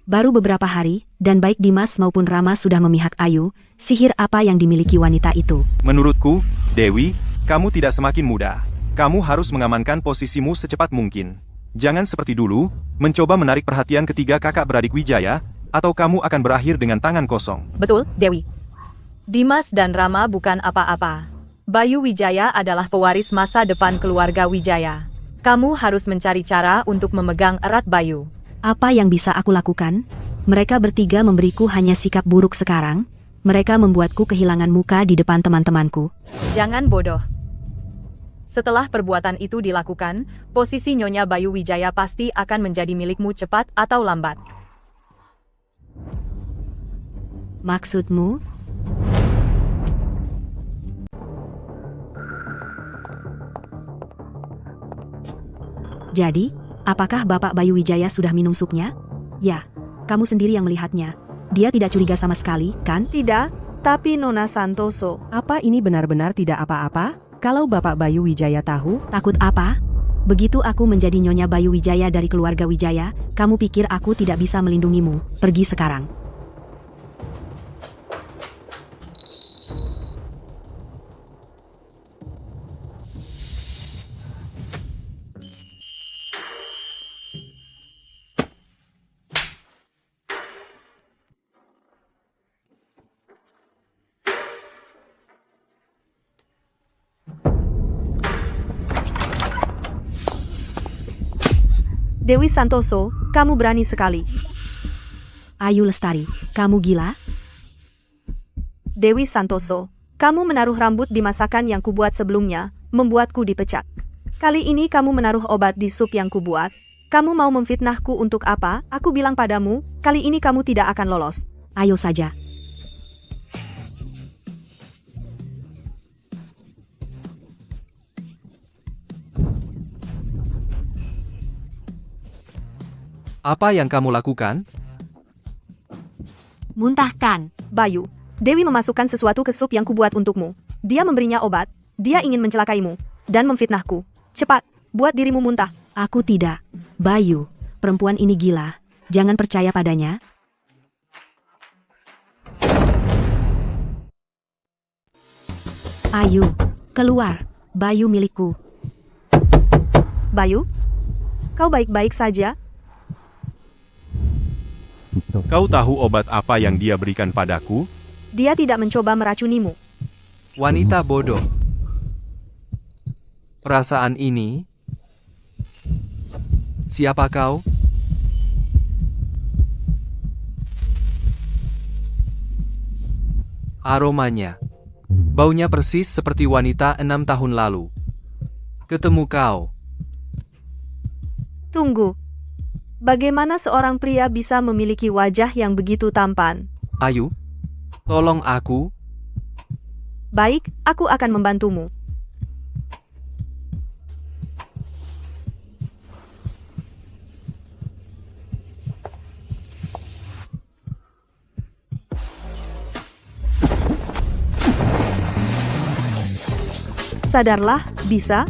Baru beberapa hari, dan baik Dimas maupun Rama sudah memihak Ayu, sihir apa yang dimiliki wanita itu? Menurutku, Dewi, kamu tidak semakin muda. Kamu harus mengamankan posisimu secepat mungkin. Jangan seperti dulu, mencoba menarik perhatian ketiga kakak beradik Wijaya, atau kamu akan berakhir dengan tangan kosong. Betul, Dewi. Dimas dan Rama bukan apa-apa. Bayu Wijaya adalah pewaris masa depan keluarga Wijaya. Kamu harus mencari cara untuk memegang erat Bayu. Apa yang bisa aku lakukan? Mereka bertiga memberiku hanya sikap buruk sekarang. Mereka membuatku kehilangan muka di depan teman-temanku. Jangan bodoh. Setelah perbuatan itu dilakukan, posisi Nyonya Bayu Wijaya pasti akan menjadi milikmu cepat atau lambat. Maksudmu? Jadi, apakah Bapak Bayu Wijaya sudah minum supnya? Ya, kamu sendiri yang melihatnya. Dia tidak curiga sama sekali, kan? Tidak, tapi Nona Santoso. Apa ini benar-benar tidak apa-apa? Kalau Bapak Bayu Wijaya tahu, takut apa? Begitu aku menjadi Nyonya Bayu Wijaya dari keluarga Wijaya, kamu pikir aku tidak bisa melindungimu? Pergi sekarang. Dewi Santoso, kamu berani sekali. Ayu Lestari, kamu gila? Dewi Santoso, kamu menaruh rambut di masakan yang kubuat sebelumnya, membuatku dipecat. Kali ini kamu menaruh obat di sup yang kubuat. Kamu mau memfitnahku untuk apa? Aku bilang padamu, kali ini kamu tidak akan lolos. Ayo saja. Apa yang kamu lakukan? Muntahkan. Bayu, Dewi memasukkan sesuatu ke sup yang kubuat untukmu. Dia memberinya obat, dia ingin mencelakaimu, dan memfitnahku. Cepat, buat dirimu muntah. Aku tidak. Bayu, perempuan ini gila. Jangan percaya padanya. Ayu, keluar. Bayu milikku. Bayu, kau baik-baik saja? Kau tahu obat apa yang dia berikan padaku? Dia tidak mencoba meracunimu. Wanita bodoh. Perasaan ini? Siapa kau? Aromanya. Baunya persis seperti wanita 6 tahun lalu. Ketemu kau. Tunggu. Bagaimana seorang pria bisa memiliki wajah yang begitu tampan? Ayu, tolong aku. Baik, aku akan membantumu. Sadarlah, bisa?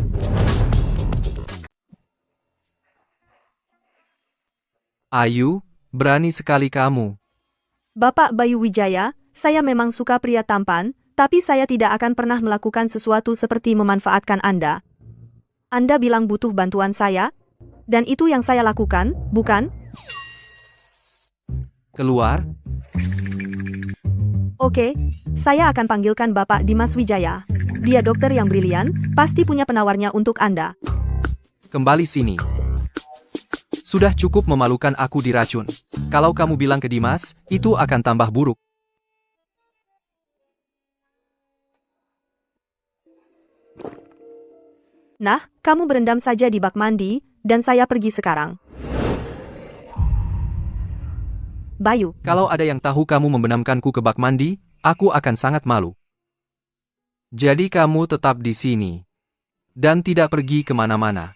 Ayu, berani sekali kamu. Bapak Bayu Wijaya, saya memang suka pria tampan, tapi saya tidak akan pernah melakukan sesuatu seperti memanfaatkan Anda. Anda bilang butuh bantuan saya, dan itu yang saya lakukan, bukan? Keluar. Oke, saya akan panggilkan Bapak Dimas Wijaya. Dia dokter yang brilian, pasti punya penawarnya untuk Anda. Kembali sini. Sudah cukup memalukan aku diracun. Kalau kamu bilang ke Dimas, itu akan tambah buruk. Nah, kamu berendam saja di bak mandi, dan saya pergi sekarang. Bayu. Kalau ada yang tahu kamu membenamkanku ke bak mandi, aku akan sangat malu. Jadi kamu tetap di sini. Dan tidak pergi kemana-mana.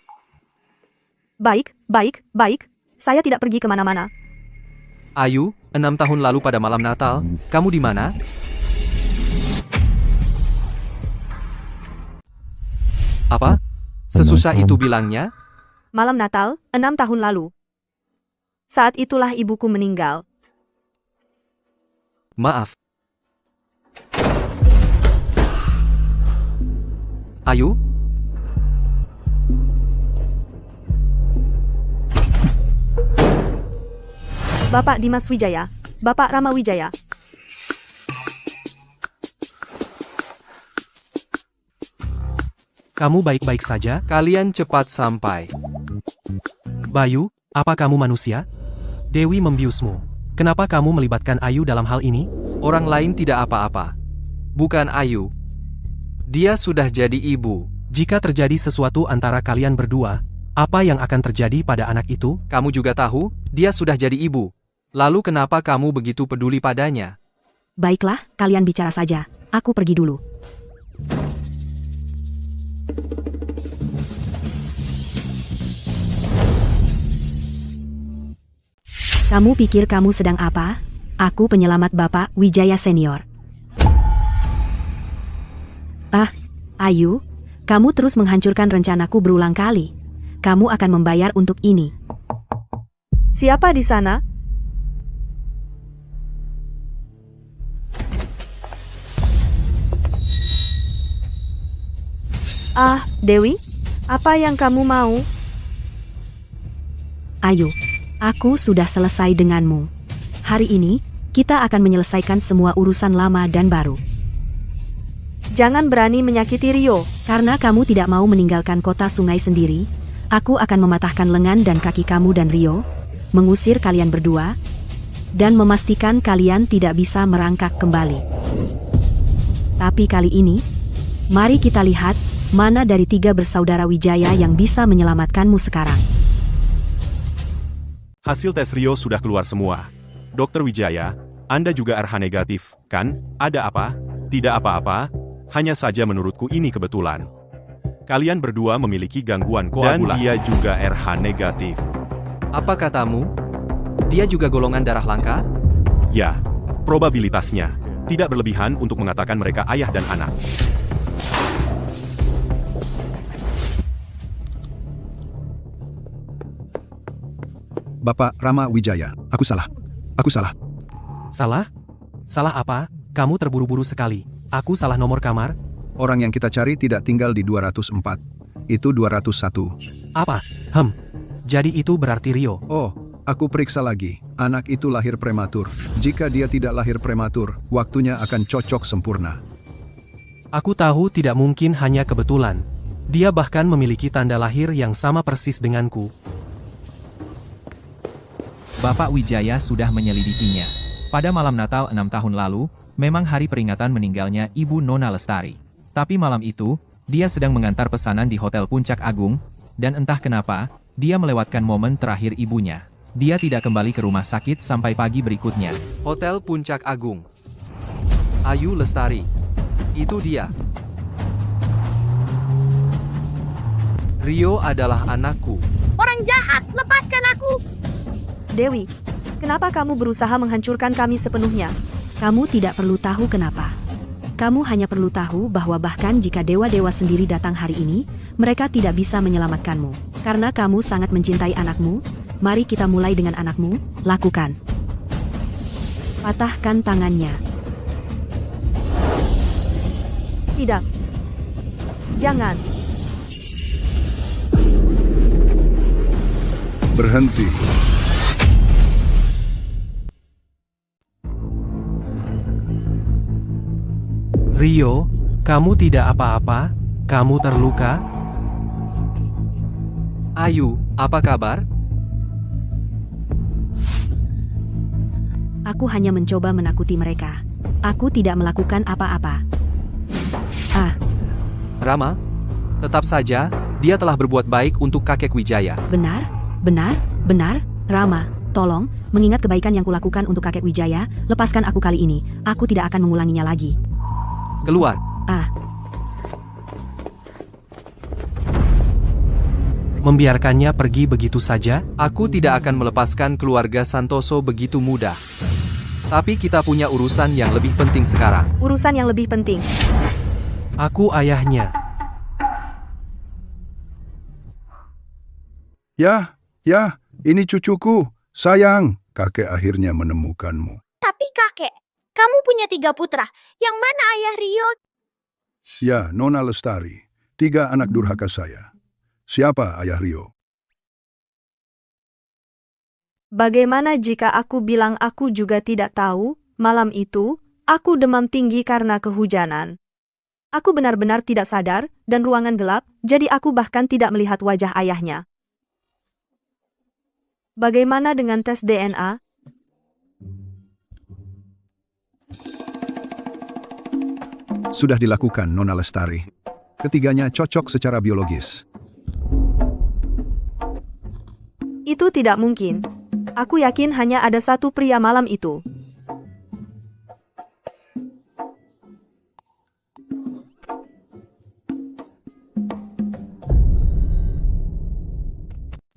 Baik, baik, baik. Saya tidak pergi kemana-mana. Ayu, 6 tahun lalu pada malam Natal, kamu di mana? Apa? Sesusah itu bilangnya? Malam Natal, 6 tahun lalu. Saat itulah ibuku meninggal. Maaf. Ayu? Bapak Dimas Wijaya, Bapak Rama Wijaya. Kamu baik-baik saja? Kalian cepat sampai. Bayu, apa kamu manusia? Dewi membiusmu. Kenapa kamu melibatkan Ayu dalam hal ini? Orang lain tidak apa-apa. Bukan Ayu. Dia sudah jadi ibu. Jika terjadi sesuatu antara kalian berdua, apa yang akan terjadi pada anak itu? Kamu juga tahu, dia sudah jadi ibu. Lalu kenapa kamu begitu peduli padanya? Baiklah, kalian bicara saja. Aku pergi dulu. Kamu pikir kamu sedang apa? Aku penyelamat Bapak Wijaya Senior. Ayu, kamu terus menghancurkan rencanaku berulang kali. Kamu akan membayar untuk ini. Siapa di sana? Dewi, apa yang kamu mau? Ayu, aku sudah selesai denganmu. Hari ini, kita akan menyelesaikan semua urusan lama dan baru. Jangan berani menyakiti Rio. Karena kamu tidak mau meninggalkan kota sungai sendiri, aku akan mematahkan lengan dan kaki kamu dan Rio, mengusir kalian berdua, dan memastikan kalian tidak bisa merangkak kembali. Tapi kali ini, mari kita lihat mana dari 3 bersaudara Wijaya yang bisa menyelamatkanmu sekarang. Hasil tes Rio sudah keluar semua. Dokter Wijaya, Anda juga RH negatif, kan? Ada apa? Tidak apa-apa, hanya saja menurutku ini kebetulan. Kalian berdua memiliki gangguan koagulasi. Dan dia juga RH negatif. Apa katamu? Dia juga golongan darah langka? Ya, probabilitasnya. Tidak berlebihan untuk mengatakan mereka ayah dan anak. Bapak Rama Wijaya, aku salah. Aku salah. Salah? Salah apa? Kamu terburu-buru sekali. Aku salah nomor kamar? Orang yang kita cari tidak tinggal di 204. Itu 201. Apa? Jadi itu berarti Rio. Oh, aku periksa lagi. Anak itu lahir prematur. Jika dia tidak lahir prematur, waktunya akan cocok sempurna. Aku tahu tidak mungkin hanya kebetulan. Dia bahkan memiliki tanda lahir yang sama persis denganku. Bapak Wijaya sudah menyelidikinya. Pada malam Natal 6 tahun lalu, memang hari peringatan meninggalnya Ibu Nona Lestari. Tapi malam itu, dia sedang mengantar pesanan di Hotel Puncak Agung, dan entah kenapa, dia melewatkan momen terakhir ibunya. Dia tidak kembali ke rumah sakit sampai pagi berikutnya. Hotel Puncak Agung. Ayu Lestari. Itu dia. Rio adalah anakku. Orang jahat, lepaskan aku! Dewi, kenapa kamu berusaha menghancurkan kami sepenuhnya? Kamu tidak perlu tahu kenapa. Kamu hanya perlu tahu bahwa bahkan jika dewa-dewa sendiri datang hari ini, mereka tidak bisa menyelamatkanmu. Karena kamu sangat mencintai anakmu, mari kita mulai dengan anakmu, lakukan. Patahkan tangannya. Tidak. Jangan. Berhenti. Rio, kamu tidak apa-apa? Kamu terluka? Ayu, apa kabar? Aku hanya mencoba menakuti mereka. Aku tidak melakukan apa-apa. Rama, tetap saja, dia telah berbuat baik untuk kakek Wijaya. Benar, Rama, tolong, mengingat kebaikan yang kulakukan untuk kakek Wijaya, lepaskan aku kali ini. Aku tidak akan mengulanginya lagi. Keluar. Membiarkannya pergi begitu saja? Aku tidak akan melepaskan keluarga Santoso begitu mudah. Tapi kita punya urusan yang lebih penting sekarang. Urusan yang lebih penting. Aku ayahnya. Ya, ini cucuku. Sayang, kakek akhirnya menemukanmu. Tapi kakek, kamu punya 3 putra. Yang mana ayah Rio? Ya, Nona Lestari. 3 anak durhaka saya. Siapa ayah Rio? Bagaimana jika aku bilang aku juga tidak tahu? Malam itu, aku demam tinggi karena kehujanan. Aku benar-benar tidak sadar, dan ruangan gelap, jadi aku bahkan tidak melihat wajah ayahnya. Bagaimana dengan tes DNA? Sudah dilakukan, Nona Lestari. Ketiganya cocok secara biologis. Itu tidak mungkin. Aku yakin hanya ada satu pria malam itu.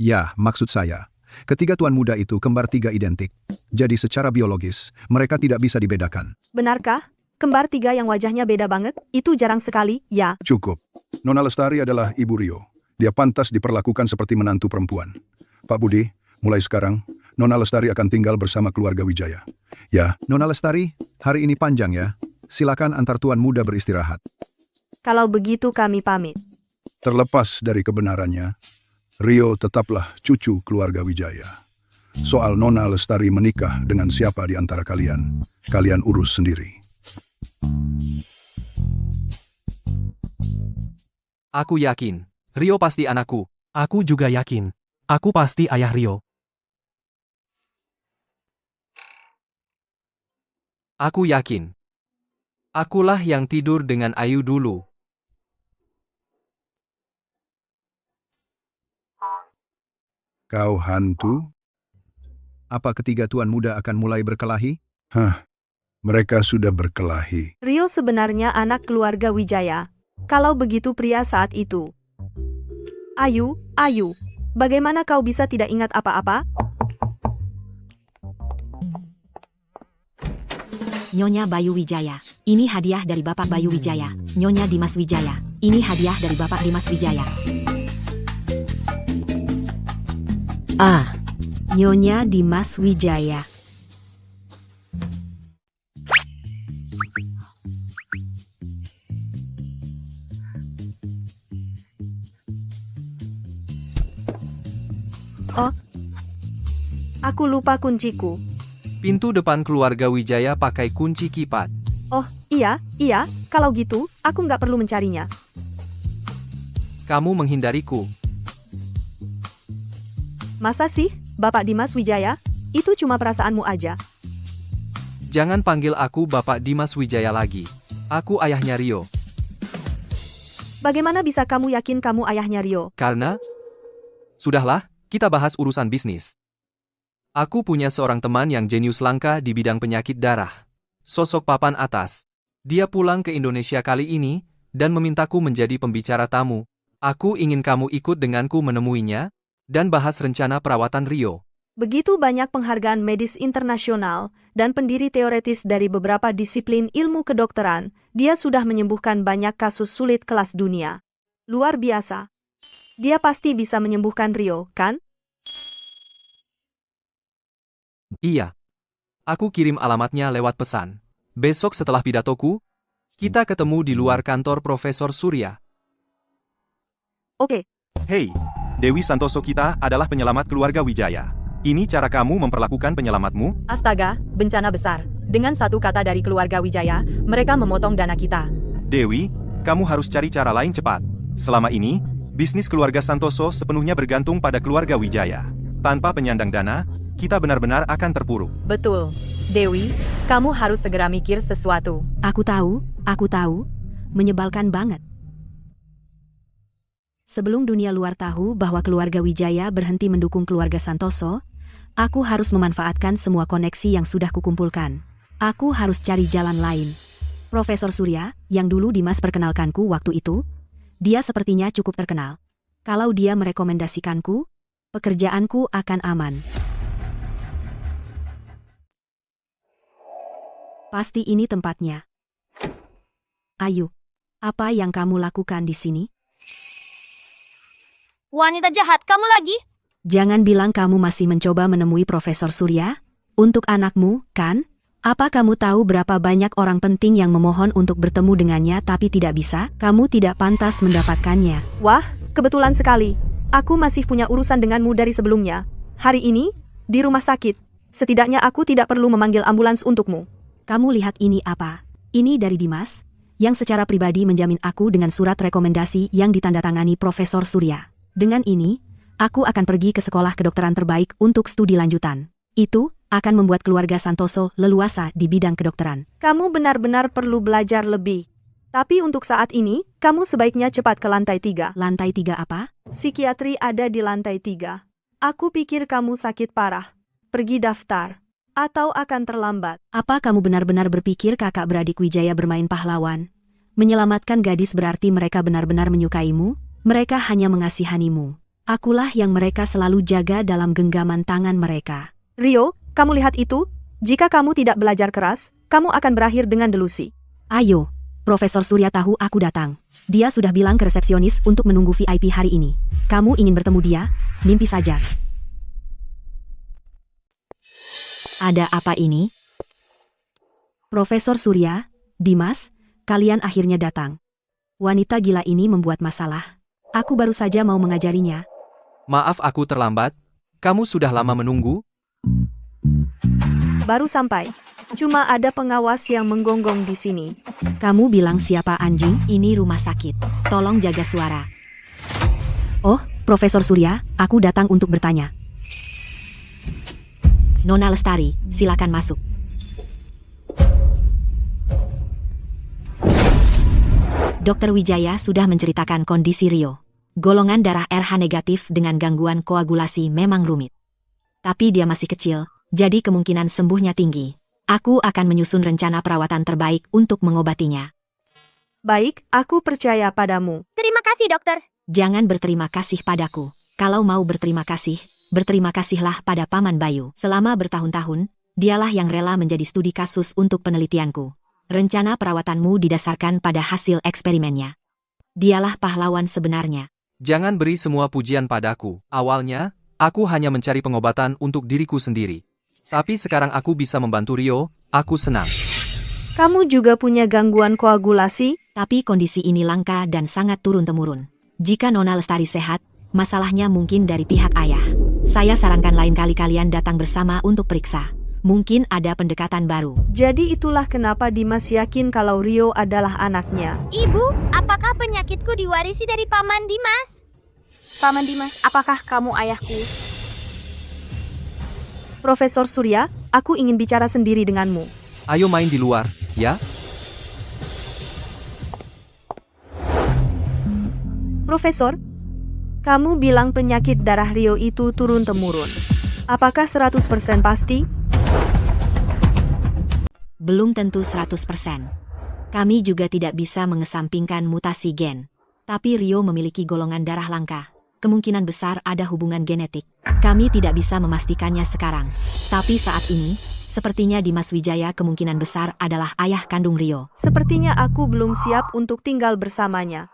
Ya, maksud saya. Ketiga tuan muda itu kembar 3 identik. Jadi secara biologis, mereka tidak bisa dibedakan. Benarkah? Kembar 3 yang wajahnya beda banget? Itu jarang sekali, ya. Cukup. Nona Lestari adalah ibu Rio. Dia pantas diperlakukan seperti menantu perempuan. Pak Budi, mulai sekarang, Nona Lestari akan tinggal bersama keluarga Wijaya. Ya. Nona Lestari, hari ini panjang ya. Silakan antar tuan muda beristirahat. Kalau begitu kami pamit. Terlepas dari kebenarannya, Rio tetaplah cucu keluarga Wijaya. Soal Nona Lestari menikah dengan siapa di antara kalian, kalian urus sendiri. Aku yakin, Rio pasti anakku. Aku juga yakin. Aku pasti ayah Rio. Aku yakin. Akulah yang tidur dengan Ayu dulu. Kau hantu? Apa ketiga tuan muda akan mulai berkelahi? Hah, mereka sudah berkelahi. Rio sebenarnya anak keluarga Wijaya. Kalau begitu pria saat itu. Ayu, bagaimana kau bisa tidak ingat apa-apa? Nyonya Bayu Wijaya, ini hadiah dari Bapak Bayu Wijaya. Nyonya Dimas Wijaya, ini hadiah dari Bapak Dimas Wijaya. Nyonya Dimas Wijaya. Oh, aku lupa kunciku. Pintu depan keluarga Wijaya pakai kunci kipat. Oh, iya, kalau gitu, aku nggak perlu mencarinya. Kamu menghindariku. Masa sih, Bapak Dimas Wijaya? Itu cuma perasaanmu aja. Jangan panggil aku Bapak Dimas Wijaya lagi. Aku ayahnya Rio. Bagaimana bisa kamu yakin kamu ayahnya Rio? Karena... Sudahlah, kita bahas urusan bisnis. Aku punya seorang teman yang jenius langka di bidang penyakit darah. Sosok papan atas. Dia pulang ke Indonesia kali ini, dan memintaku menjadi pembicara tamu. Aku ingin kamu ikut denganku menemuinya, dan bahas rencana perawatan Rio. Begitu banyak penghargaan medis internasional, dan pendiri teoretis dari beberapa disiplin ilmu kedokteran, dia sudah menyembuhkan banyak kasus sulit kelas dunia. Luar biasa. Dia pasti bisa menyembuhkan Rio, kan? Iya. Aku kirim alamatnya lewat pesan. Besok setelah pidatoku, kita ketemu di luar kantor Profesor Surya. Oke. Hei, Dewi Santoso kita adalah penyelamat keluarga Wijaya. Ini cara kamu memperlakukan penyelamatmu? Astaga, bencana besar. Dengan satu kata dari keluarga Wijaya, mereka memotong dana kita. Dewi, kamu harus cari cara lain cepat. Selama ini, bisnis keluarga Santoso sepenuhnya bergantung pada keluarga Wijaya. Tanpa penyandang dana, kita benar-benar akan terpuruk. Betul. Dewi, kamu harus segera mikir sesuatu. Aku tahu. Menyebalkan banget. Sebelum dunia luar tahu bahwa keluarga Wijaya berhenti mendukung keluarga Santoso, aku harus memanfaatkan semua koneksi yang sudah kukumpulkan. Aku harus cari jalan lain. Profesor Surya, yang dulu Dimas perkenalkanku waktu itu, dia sepertinya cukup terkenal. Kalau dia merekomendasikanku, pekerjaanku akan aman. Pasti ini tempatnya. Ayu, apa yang kamu lakukan di sini? Wanita jahat, kamu lagi? Jangan bilang kamu masih mencoba menemui Profesor Surya? Untuk anakmu, kan? Apa kamu tahu berapa banyak orang penting yang memohon untuk bertemu dengannya tapi tidak bisa? Kamu tidak pantas mendapatkannya. Wah, kebetulan sekali. Aku masih punya urusan denganmu dari sebelumnya. Hari ini, di rumah sakit. Setidaknya aku tidak perlu memanggil ambulans untukmu. Kamu lihat ini apa? Ini dari Dimas, yang secara pribadi menjamin aku dengan surat rekomendasi yang ditandatangani Profesor Surya. Dengan ini, aku akan pergi ke sekolah kedokteran terbaik untuk studi lanjutan. Itu akan membuat keluarga Santoso leluasa di bidang kedokteran. Kamu benar-benar perlu belajar lebih. Tapi untuk saat ini, kamu sebaiknya cepat ke lantai 3. Lantai 3 apa? Psikiatri ada di lantai 3. Aku pikir kamu sakit parah. Pergi daftar. Atau akan terlambat. Apa kamu benar-benar berpikir kakak beradik Wijaya bermain pahlawan? Menyelamatkan gadis berarti mereka benar-benar menyukaimu? Mereka hanya mengasihanimu. Akulah yang mereka selalu jaga dalam genggaman tangan mereka. Rio, kamu lihat itu? Jika kamu tidak belajar keras, kamu akan berakhir dengan delusi. Ayo, Profesor Surya tahu aku datang. Dia sudah bilang ke resepsionis untuk menunggu VIP hari ini. Kamu ingin bertemu dia? Mimpi saja. Ada apa ini? Profesor Surya, Dimas, kalian akhirnya datang. Wanita gila ini membuat masalah. Aku baru saja mau mengajarinya. Maaf aku terlambat. Kamu sudah lama menunggu? Baru sampai. Cuma ada pengawas yang menggonggong di sini. Kamu bilang siapa anjing? Ini rumah sakit. Tolong jaga suara. Oh, Profesor Surya, aku datang untuk bertanya. Nona Lestari, silakan masuk. Dokter Wijaya sudah menceritakan kondisi Rio. Golongan darah RH negatif dengan gangguan koagulasi memang rumit. Tapi dia masih kecil, jadi kemungkinan sembuhnya tinggi. Aku akan menyusun rencana perawatan terbaik untuk mengobatinya. Baik, aku percaya padamu. Terima kasih, dokter. Jangan berterima kasih padaku. Kalau mau berterima kasihlah pada Paman Bayu. Selama bertahun-tahun, dialah yang rela menjadi studi kasus untuk penelitianku. Rencana perawatanmu didasarkan pada hasil eksperimennya. Dialah pahlawan sebenarnya. Jangan beri semua pujian padaku. Awalnya, aku hanya mencari pengobatan untuk diriku sendiri. Tapi sekarang aku bisa membantu Rio, aku senang. Kamu juga punya gangguan koagulasi? Tapi kondisi ini langka dan sangat turun-temurun. Jika Nona Lestari sehat, masalahnya mungkin dari pihak ayah. Saya sarankan lain kali kalian datang bersama untuk periksa. Mungkin ada pendekatan baru. Jadi itulah kenapa Dimas yakin kalau Rio adalah anaknya. Ibu, apakah penyakitku diwarisi dari Paman Dimas? Paman Dimas, apakah kamu ayahku? Profesor Surya, aku ingin bicara sendiri denganmu. Ayo main di luar, ya? Profesor, kamu bilang penyakit darah Rio itu turun-temurun. Apakah 100% pasti? Belum tentu 100%. Kami juga tidak bisa mengesampingkan mutasi gen. Tapi Rio memiliki golongan darah langka. Kemungkinan besar ada hubungan genetik. Kami tidak bisa memastikannya sekarang. Tapi saat ini, sepertinya Dimas Wijaya kemungkinan besar adalah ayah kandung Rio. Sepertinya aku belum siap untuk tinggal bersamanya.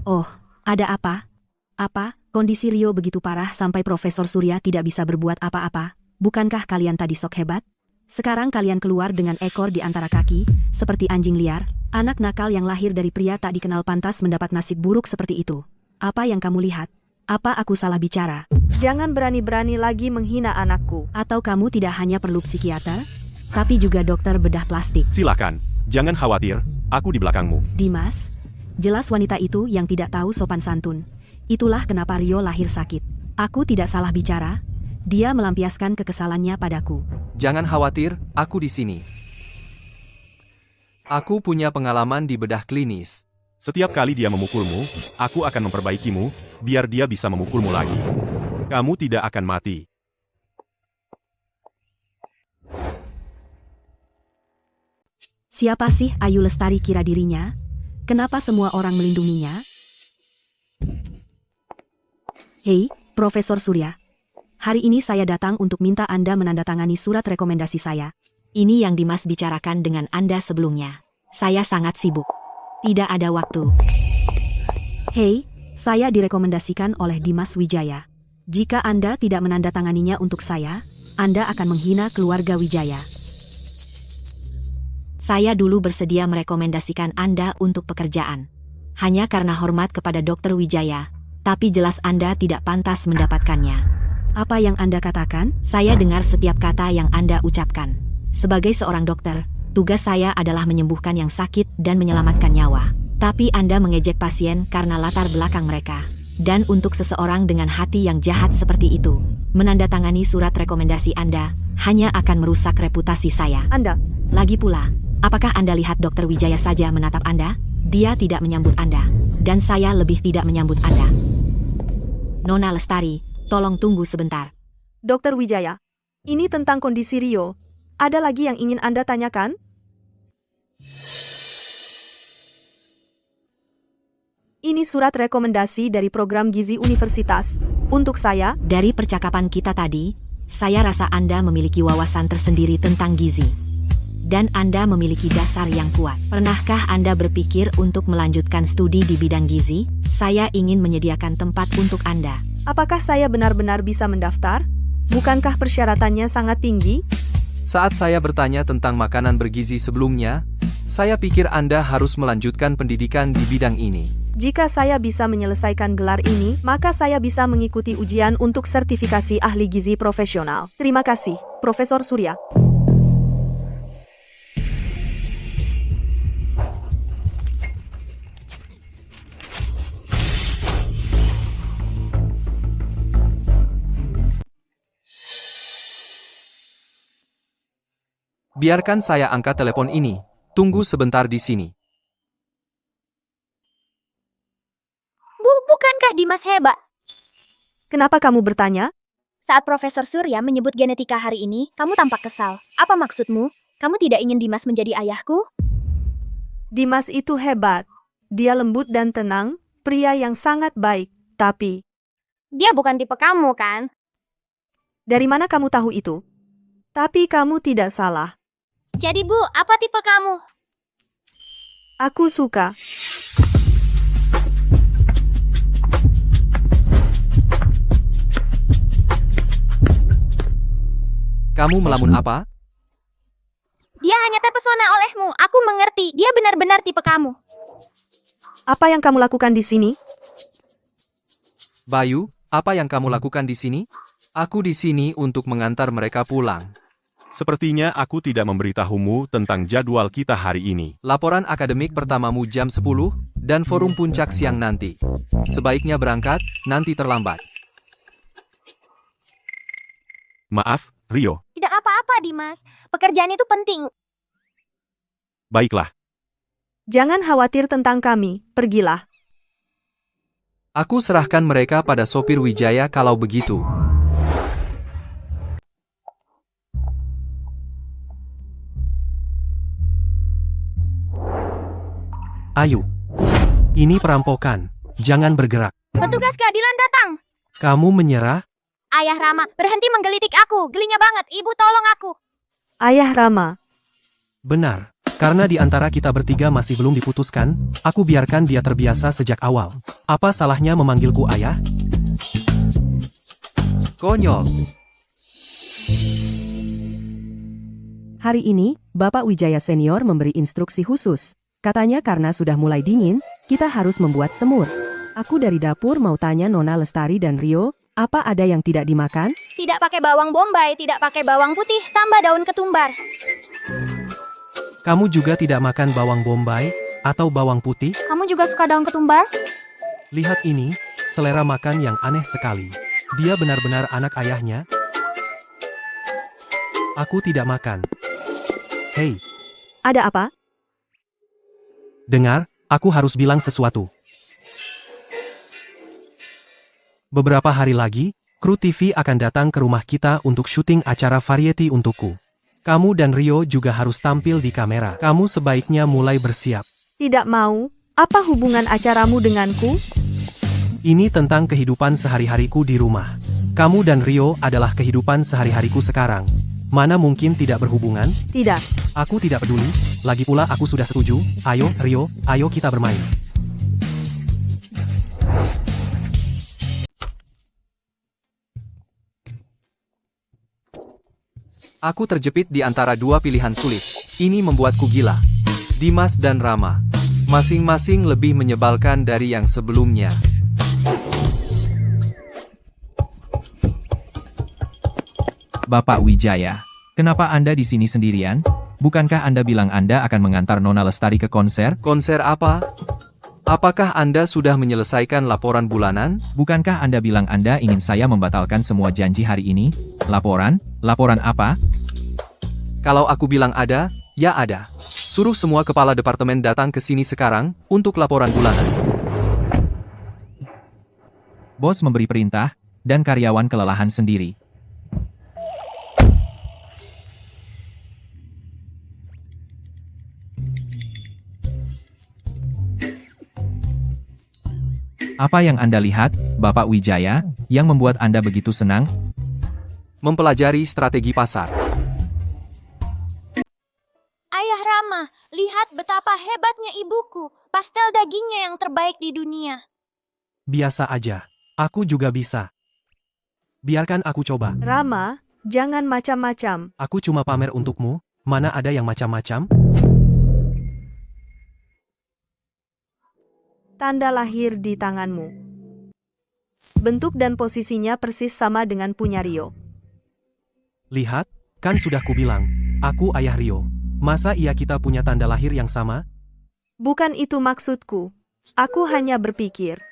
Oh, ada apa? Apa, kondisi Rio begitu parah sampai Profesor Surya tidak bisa berbuat apa-apa? Bukankah kalian tadi sok hebat? Sekarang kalian keluar dengan ekor di antara kaki, seperti anjing liar, anak nakal yang lahir dari pria tak dikenal pantas mendapat nasib buruk seperti itu. Apa yang kamu lihat? Apa aku salah bicara? Jangan berani-berani lagi menghina anakku. Atau kamu tidak hanya perlu psikiater, tapi juga dokter bedah plastik? Silakan, jangan khawatir, aku di belakangmu. Dimas, jelas wanita itu yang tidak tahu sopan santun. Itulah kenapa Rio lahir sakit. Aku tidak salah bicara. Dia melampiaskan kekesalannya padaku. Jangan khawatir, aku di sini. Aku punya pengalaman di bedah klinis. Setiap kali dia memukulmu, aku akan memperbaikimu, biar dia bisa memukulmu lagi. Kamu tidak akan mati. Siapa sih Ayu Lestari kira dirinya? Kenapa semua orang melindunginya? Hei, Profesor Surya. Hari ini saya datang untuk minta Anda menandatangani surat rekomendasi saya. Ini yang Dimas bicarakan dengan Anda sebelumnya. Saya sangat sibuk. Tidak ada waktu. Hei, saya direkomendasikan oleh Dimas Wijaya. Jika Anda tidak menandatanganinya untuk saya, Anda akan menghina keluarga Wijaya. Saya dulu bersedia merekomendasikan Anda untuk pekerjaan. Hanya karena hormat kepada Dr. Wijaya, tapi jelas Anda tidak pantas mendapatkannya. Apa yang Anda katakan? Saya dengar setiap kata yang Anda ucapkan. Sebagai seorang dokter, tugas saya adalah menyembuhkan yang sakit dan menyelamatkan nyawa. Tapi Anda mengejek pasien karena latar belakang mereka. Dan untuk seseorang dengan hati yang jahat seperti itu, menandatangani surat rekomendasi Anda hanya akan merusak reputasi saya. Anda. Lagi pula, apakah Anda lihat Dr. Wijaya saja menatap Anda? Dia tidak menyambut Anda. Dan saya lebih tidak menyambut Anda. Nona Lestari, tolong tunggu sebentar. Dr. Wijaya, ini tentang kondisi Rio. Ada lagi yang ingin Anda tanyakan? Ini surat rekomendasi dari program gizi universitas. Untuk saya, dari percakapan kita tadi, saya rasa Anda memiliki wawasan tersendiri tentang gizi. Dan Anda memiliki dasar yang kuat. Pernahkah Anda berpikir untuk melanjutkan studi di bidang gizi? Saya ingin menyediakan tempat untuk Anda. Apakah saya benar-benar bisa mendaftar? Bukankah persyaratannya sangat tinggi? Saat saya bertanya tentang makanan bergizi sebelumnya, saya pikir Anda harus melanjutkan pendidikan di bidang ini. Jika saya bisa menyelesaikan gelar ini, maka saya bisa mengikuti ujian untuk sertifikasi ahli gizi profesional. Terima kasih, Profesor Surya. Biarkan saya angkat telepon ini. Tunggu sebentar di sini. Bukankah Dimas hebat? Kenapa kamu bertanya? Saat Profesor Surya menyebut genetika hari ini, kamu tampak kesal. Apa maksudmu? Kamu tidak ingin Dimas menjadi ayahku? Dimas itu hebat. Dia lembut dan tenang, pria yang sangat baik, tapi... Dia bukan tipe kamu, kan? Dari mana kamu tahu itu? Tapi kamu tidak salah. Jadi Bu, apa tipe kamu? Aku suka. Kamu melamun apa? Dia hanya terpesona olehmu. Aku mengerti. Dia benar-benar tipe kamu. Apa yang kamu lakukan di sini? Bayu, apa yang kamu lakukan di sini? Aku di sini untuk mengantar mereka pulang. Sepertinya aku tidak memberitahumu tentang jadwal kita hari ini. Laporan akademik pertamamu jam 10, dan forum puncak siang nanti. Sebaiknya berangkat, nanti terlambat. Maaf, Rio. Tidak apa-apa, Dimas. Pekerjaan itu penting. Baiklah. Jangan khawatir tentang kami, pergilah. Aku serahkan mereka pada sopir Wijaya kalau begitu. Ayo. Ini perampokan. Jangan bergerak. Petugas keadilan datang. Kamu menyerah? Ayah Rama, berhenti menggelitik aku. Gelinya banget. Ibu tolong aku. Ayah Rama. Benar. Karena di antara kita bertiga masih belum diputuskan, aku biarkan dia terbiasa sejak awal. Apa salahnya memanggilku ayah? Konyol. Hari ini, Bapak Wijaya Senior memberi instruksi khusus. Katanya karena sudah mulai dingin, kita harus membuat semur. Aku dari dapur mau tanya Nona Lestari dan Rio, apa ada yang tidak dimakan? Tidak pakai bawang bombay, tidak pakai bawang putih, tambah daun ketumbar. Kamu juga tidak makan bawang bombay atau bawang putih? Kamu juga suka daun ketumbar? Lihat ini, selera makan yang aneh sekali. Dia benar-benar anak ayahnya. Aku tidak makan. Hei, Ada apa? dengar, aku harus bilang sesuatu. Beberapa hari lagi, kru TV akan datang ke rumah kita untuk syuting acara variety untukku. Kamu dan Rio juga harus tampil di kamera. Kamu sebaiknya mulai bersiap. Tidak mau. Apa hubungan acaramu denganku? Ini tentang kehidupan sehari-hariku di rumah. Kamu dan Rio adalah kehidupan sehari-hariku sekarang. Mana mungkin tidak berhubungan? Tidak. Aku tidak peduli. Lagi pula aku sudah setuju. Ayo, Rio, ayo kita bermain. Aku terjepit di antara dua pilihan sulit. Ini membuatku gila. Dimas dan Rama. Masing-masing lebih menyebalkan dari yang sebelumnya. Bapak Wijaya, kenapa Anda di sini sendirian? Bukankah Anda bilang Anda akan mengantar Nona Lestari ke konser? Konser apa? Apakah Anda sudah menyelesaikan laporan bulanan? Bukankah Anda bilang Anda ingin saya membatalkan semua janji hari ini? Laporan? Laporan apa? Kalau aku bilang ada, ya ada. Suruh semua kepala departemen datang ke sini sekarang, untuk laporan bulanan. Bos memberi perintah, dan karyawan kelelahan sendiri. Apa yang Anda lihat, Bapak Wijaya, yang membuat Anda begitu senang? Mempelajari strategi pasar. Ayah Rama, lihat betapa hebatnya ibuku. Pastel dagingnya yang terbaik di dunia. Biasa aja. Aku juga bisa. Biarkan aku coba. Rama, jangan macam-macam. Aku cuma pamer untukmu. Mana ada yang macam-macam? Tanda lahir di tanganmu. Bentuk dan posisinya persis sama dengan punya Rio. Lihat, kan sudah kubilang. Aku ayah Rio. Masa iya kita punya tanda lahir yang sama? Bukan itu maksudku. Aku hanya berpikir.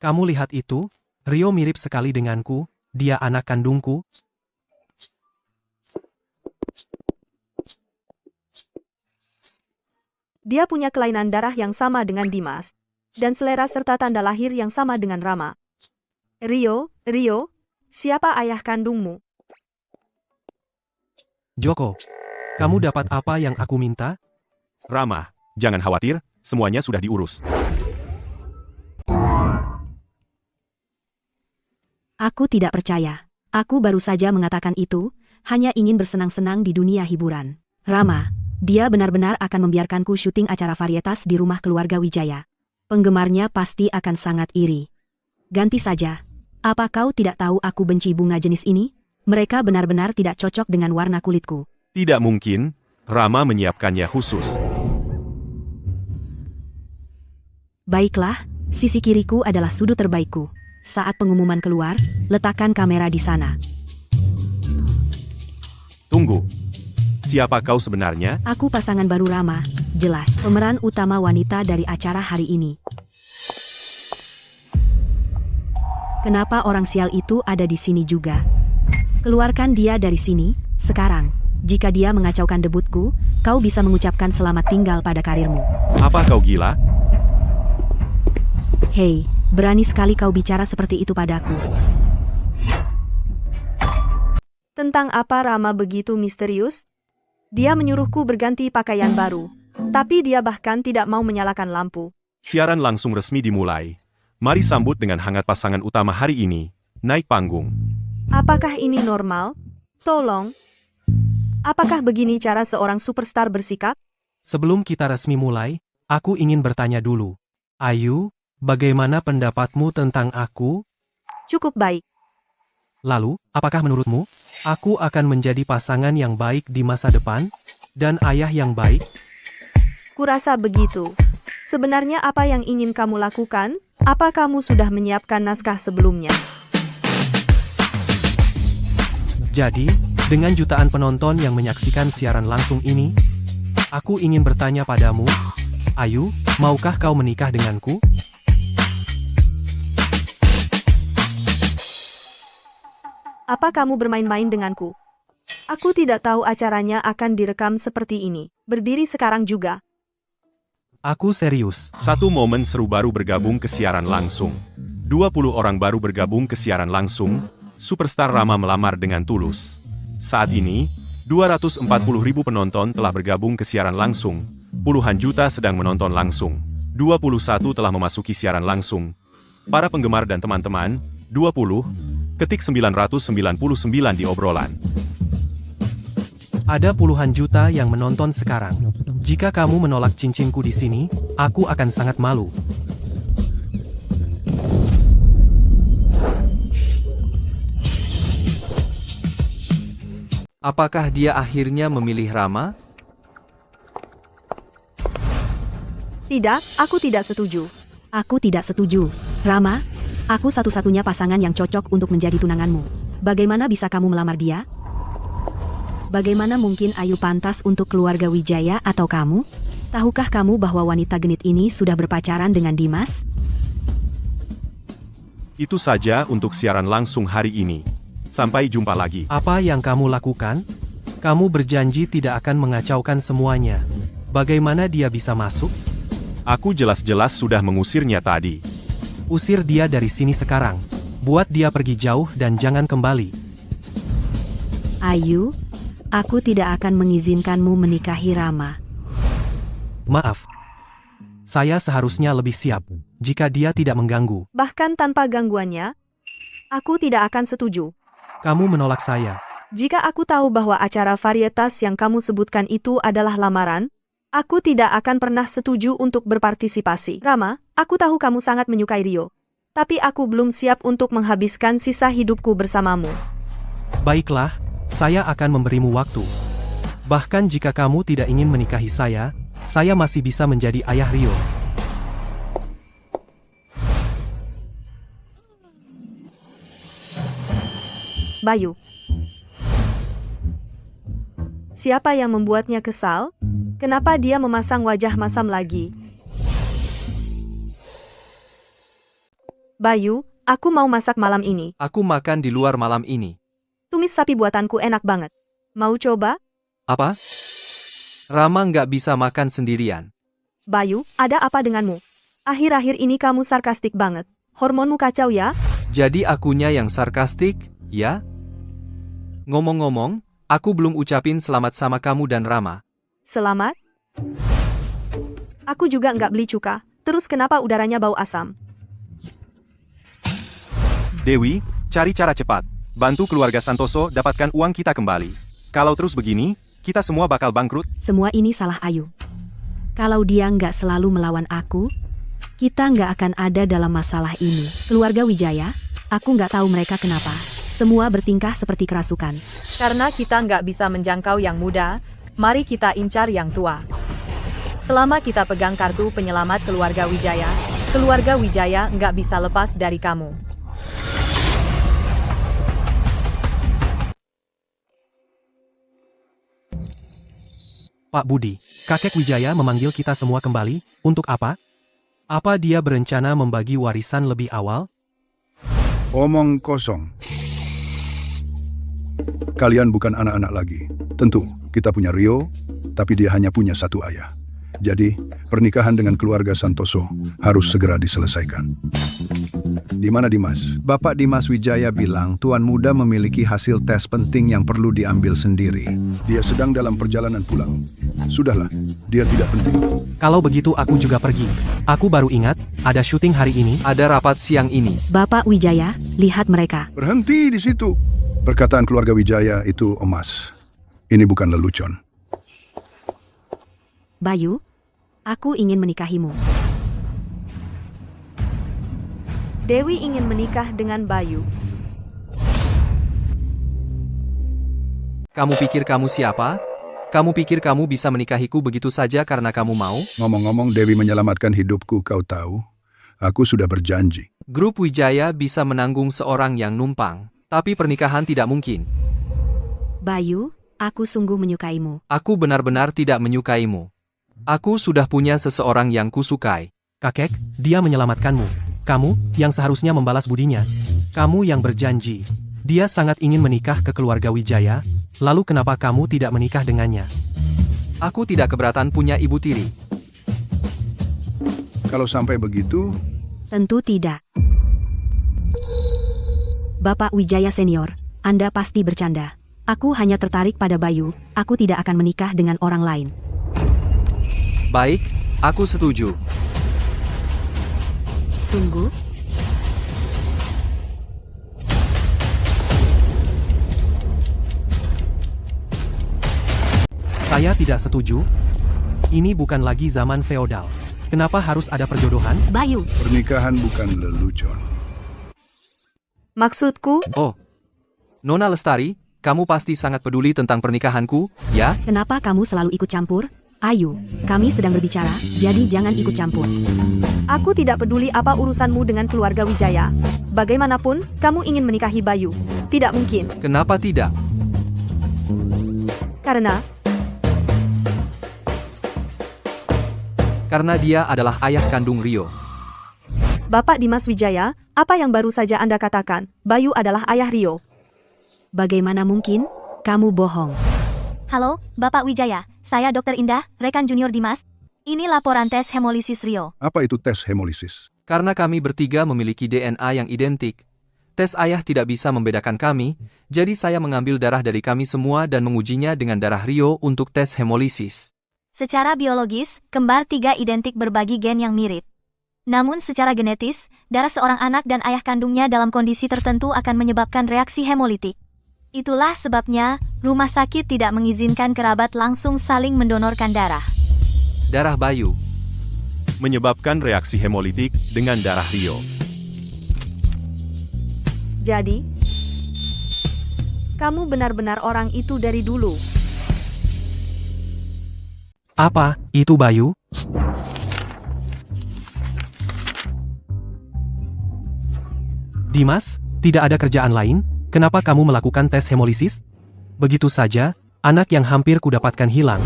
Kamu lihat itu? Rio mirip sekali denganku. Dia anak kandungku. Dia punya kelainan darah yang sama dengan Dimas. Dan selera serta tanda lahir yang sama dengan Rama. Rio, siapa ayah kandungmu? Joko, kamu dapat apa yang aku minta? Rama, jangan khawatir, semuanya sudah diurus. Aku tidak percaya. Aku baru saja mengatakan itu, hanya ingin bersenang-senang di dunia hiburan. Rama, dia benar-benar akan membiarkanku syuting acara varietas di rumah keluarga Wijaya. Penggemarnya pasti akan sangat iri. Ganti saja. Apa kau tidak tahu aku benci bunga jenis ini? Mereka benar-benar tidak cocok dengan warna kulitku. Tidak mungkin, Rama menyiapkannya khusus. Baiklah, sisi kiriku adalah sudut terbaikku. Saat pengumuman keluar, letakkan kamera di sana. Tunggu. Siapa kau sebenarnya? Aku pasangan baru Rama, jelas, pemeran utama wanita dari acara hari ini. Kenapa orang sial itu ada di sini juga? Keluarkan dia dari sini, sekarang. Jika dia mengacaukan debutku, kau bisa mengucapkan selamat tinggal pada karirmu. Apa kau gila? Hei, berani sekali kau bicara seperti itu padaku. Tentang apa Rama begitu misterius? Dia menyuruhku berganti pakaian baru. Tapi dia bahkan tidak mau menyalakan lampu. Siaran langsung resmi dimulai. Mari sambut dengan hangat pasangan utama hari ini. Naik panggung. Apakah ini normal? Tolong. Apakah begini cara seorang superstar bersikap? Sebelum kita resmi mulai, aku ingin bertanya dulu. Ayu, bagaimana pendapatmu tentang aku? Cukup baik. Lalu, apakah menurutmu, aku akan menjadi pasangan yang baik di masa depan? Dan ayah yang baik? Kurasa begitu. Sebenarnya apa yang ingin kamu lakukan? Apa kamu sudah menyiapkan naskah sebelumnya? Jadi, dengan jutaan penonton yang menyaksikan siaran langsung ini, aku ingin bertanya padamu, Ayu, maukah kau menikah denganku? Apa kamu bermain-main denganku? Aku tidak tahu acaranya akan direkam seperti ini. Berdiri sekarang juga. Aku serius. Satu momen seru baru bergabung ke siaran langsung. 20 orang baru bergabung ke siaran langsung. Superstar Rama melamar dengan tulus. Saat ini, 240.000 penonton telah bergabung ke siaran langsung. Puluhan juta sedang menonton langsung. 21 telah memasuki siaran langsung. Para penggemar dan teman-teman, 20, ketik 999 di obrolan. Ada puluhan juta yang menonton sekarang. Jika kamu menolak cincinku di sini, aku akan sangat malu. Apakah dia akhirnya memilih Rama? Tidak, aku tidak setuju. Aku tidak setuju. Rama, aku satu-satunya pasangan yang cocok untuk menjadi tunanganmu. Bagaimana bisa kamu melamar dia? Bagaimana mungkin Ayu pantas untuk keluarga Wijaya atau kamu? Tahukah kamu bahwa wanita genit ini sudah berpacaran dengan Dimas? Itu saja untuk siaran langsung hari ini. Sampai jumpa lagi. Apa yang kamu lakukan? Kamu berjanji tidak akan mengacaukan semuanya. Bagaimana dia bisa masuk? Aku jelas-jelas sudah mengusirnya tadi. Usir dia dari sini sekarang. Buat dia pergi jauh dan jangan kembali. Ayu, aku tidak akan mengizinkanmu menikahi Rama. Maaf. Saya seharusnya lebih siap, jika dia tidak mengganggu. Bahkan tanpa gangguannya, aku tidak akan setuju. Kamu menolak saya. Jika aku tahu bahwa acara varietas yang kamu sebutkan itu adalah lamaran, aku tidak akan pernah setuju untuk berpartisipasi. Rama, aku tahu kamu sangat menyukai Rio. Tapi aku belum siap untuk menghabiskan sisa hidupku bersamamu. Baiklah, saya akan memberimu waktu. Bahkan jika kamu tidak ingin menikahi saya masih bisa menjadi ayah Rio. Bayu. Siapa yang membuatnya kesal? Kenapa dia memasang wajah masam lagi? Bayu, aku mau masak malam ini. Aku makan di luar malam ini. Tumis sapi buatanku enak banget. Mau coba? Apa? Rama nggak bisa makan sendirian. Bayu, ada apa denganmu? Akhir-akhir ini kamu sarkastik banget. Hormonmu kacau ya? Jadi akunya yang sarkastik, ya? Ngomong-ngomong, Aku belum ucapin selamat sama kamu dan Rama. Selamat? Aku juga nggak beli cuka. Terus kenapa udaranya bau asam? Dewi, cari cara cepat. Bantu keluarga Santoso dapatkan uang kita kembali. Kalau terus begini, kita semua bakal bangkrut. Semua ini salah Ayu. Kalau dia nggak selalu melawan aku, kita nggak akan ada dalam masalah ini. Keluarga Wijaya, aku nggak tahu mereka kenapa. Semua bertingkah seperti kerasukan. Karena kita nggak bisa menjangkau yang muda, mari kita incar yang tua. Selama kita pegang kartu penyelamat keluarga Wijaya nggak bisa lepas dari kamu. Pak Budi, kakek Wijaya memanggil kita semua kembali, untuk apa? Apa dia berencana membagi warisan lebih awal? Omong kosong. Kalian bukan anak-anak lagi. Tentu, kita punya Rio, tapi dia hanya punya satu ayah. Jadi, pernikahan dengan keluarga Santoso harus segera diselesaikan. Di mana Dimas? Bapak Dimas Wijaya bilang Tuan Muda memiliki hasil tes penting yang perlu diambil sendiri. Dia sedang dalam perjalanan pulang. Sudahlah, dia tidak penting. Kalau begitu aku juga pergi. Aku baru ingat, ada syuting hari ini. Ada rapat siang ini. Bapak Wijaya, lihat mereka. Berhenti di situ. Perkataan keluarga Wijaya itu emas. Ini bukan lelucon. Bayu, aku ingin menikahimu. Dewi ingin menikah dengan Bayu. Kamu pikir kamu siapa? Kamu pikir kamu bisa menikahiku begitu saja karena kamu mau? Ngomong-ngomong, Dewi menyelamatkan hidupku, kau tahu. Aku sudah berjanji. Grup Wijaya bisa menanggung seorang yang numpang, tapi pernikahan tidak mungkin. Bayu, aku sungguh menyukaimu. Aku benar-benar tidak menyukaimu. Aku sudah punya seseorang yang kusukai. Kakek, dia menyelamatkanmu. Kamu, yang seharusnya membalas budinya. Kamu yang berjanji. Dia sangat ingin menikah ke keluarga Wijaya, lalu kenapa kamu tidak menikah dengannya? Aku tidak keberatan punya ibu tiri. Kalau sampai begitu... Tentu tidak. Bapak Wijaya Senior, Anda pasti bercanda. Aku hanya tertarik pada Bayu, aku tidak akan menikah dengan orang lain. Baik, aku setuju. Tunggu. Saya tidak setuju. Ini bukan lagi zaman feodal. Kenapa harus ada perjodohan? Bayu. Pernikahan bukan lelucon. Maksudku, Oh, Nona Lestari, kamu pasti sangat peduli tentang pernikahanku, ya? Kenapa kamu selalu ikut campur? Ayu, kami sedang berbicara, jadi jangan ikut campur. aku tidak peduli apa urusanmu dengan keluarga Wijaya. Bagaimanapun, kamu ingin menikahi Bayu. Tidak mungkin. Kenapa tidak? Karena dia adalah ayah kandung Rio. Bapak Dimas Wijaya, apa yang baru saja Anda katakan? Bayu adalah ayah Rio. Bagaimana mungkin? Kamu bohong. Halo, Bapak Wijaya. Saya Dr. Indah, rekan junior Dimas. Ini laporan tes hemolisis Rio. Apa itu tes hemolisis? Karena kami bertiga memiliki DNA yang identik, tes ayah tidak bisa membedakan kami, jadi saya mengambil darah dari kami semua dan mengujinya dengan darah Rio untuk tes hemolisis. Secara biologis, kembar tiga identik berbagi gen yang mirip. Namun secara genetis, darah seorang anak dan ayah kandungnya dalam kondisi tertentu akan menyebabkan reaksi hemolitik. Itulah sebabnya, rumah sakit tidak mengizinkan kerabat langsung saling mendonorkan darah. Darah Bayu Menyebabkan reaksi hemolitik dengan darah Rio. Jadi, kamu benar-benar orang itu dari dulu. Apa itu Bayu? Dimas, tidak ada kerjaan lain? Kenapa kamu melakukan tes hemolisis? Begitu saja, anak yang hampir kudapatkan hilang.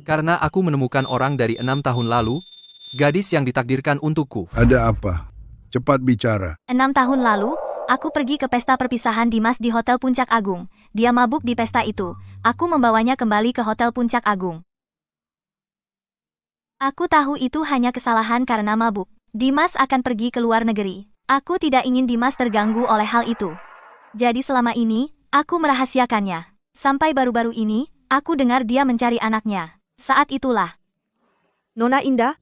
Karena aku menemukan orang dari 6 tahun lalu, gadis yang ditakdirkan untukku. Ada apa? Cepat bicara. 6 tahun lalu, aku pergi ke pesta perpisahan Dimas di Hotel Puncak Agung. Dia mabuk di pesta itu. Aku membawanya kembali ke Hotel Puncak Agung. Aku tahu itu hanya kesalahan karena mabuk. Dimas akan pergi ke luar negeri. Aku tidak ingin Dimas terganggu oleh hal itu. Jadi selama ini, aku merahasiakannya. Sampai baru-baru ini, aku dengar dia mencari anaknya. Saat itulah. Nona Indah,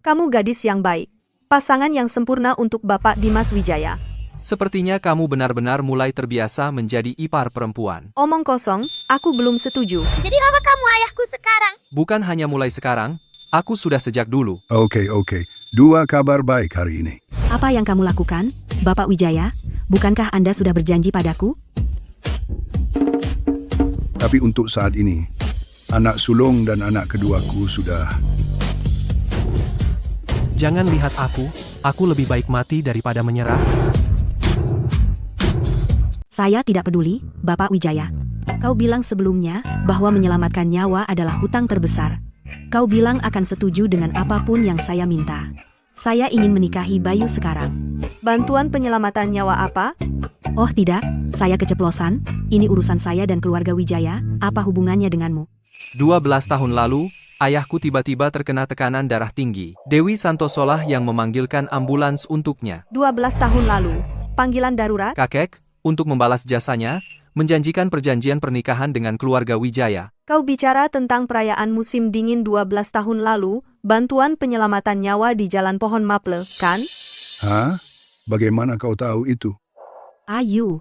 kamu gadis yang baik. Pasangan yang sempurna untuk Bapak Dimas Wijaya. Sepertinya kamu benar-benar mulai terbiasa menjadi ipar perempuan. Omong kosong, aku belum setuju. Jadi apa kamu ayahku sekarang? Bukan hanya mulai sekarang, aku sudah sejak dulu. Oke. Dua kabar baik hari ini. Apa yang kamu lakukan, Bapak Wijaya? Bukankah Anda sudah berjanji padaku? Tapi untuk saat ini, anak sulung dan anak keduaku sudah... Jangan lihat aku lebih baik mati daripada menyerah. Saya tidak peduli, Bapak Wijaya. Kau bilang sebelumnya bahwa menyelamatkan nyawa adalah hutang terbesar. Kau bilang akan setuju dengan apapun yang saya minta. Saya ingin menikahi Bayu sekarang. Bantuan penyelamatan nyawa apa? Oh tidak, saya keceplosan. Ini urusan saya dan keluarga Wijaya. Apa hubungannya denganmu? 12 tahun lalu, ayahku tiba-tiba terkena tekanan darah tinggi. Dewi Santosolah yang memanggilkan ambulans untuknya. 12 tahun lalu. Panggilan darurat? Kakek, untuk membalas jasanya, menjanjikan perjanjian pernikahan dengan keluarga Wijaya. Kau bicara tentang perayaan musim dingin 12 tahun lalu, bantuan penyelamatan nyawa di Jalan Pohon Maple, kan? Hah? Bagaimana kau tahu itu? Ayu,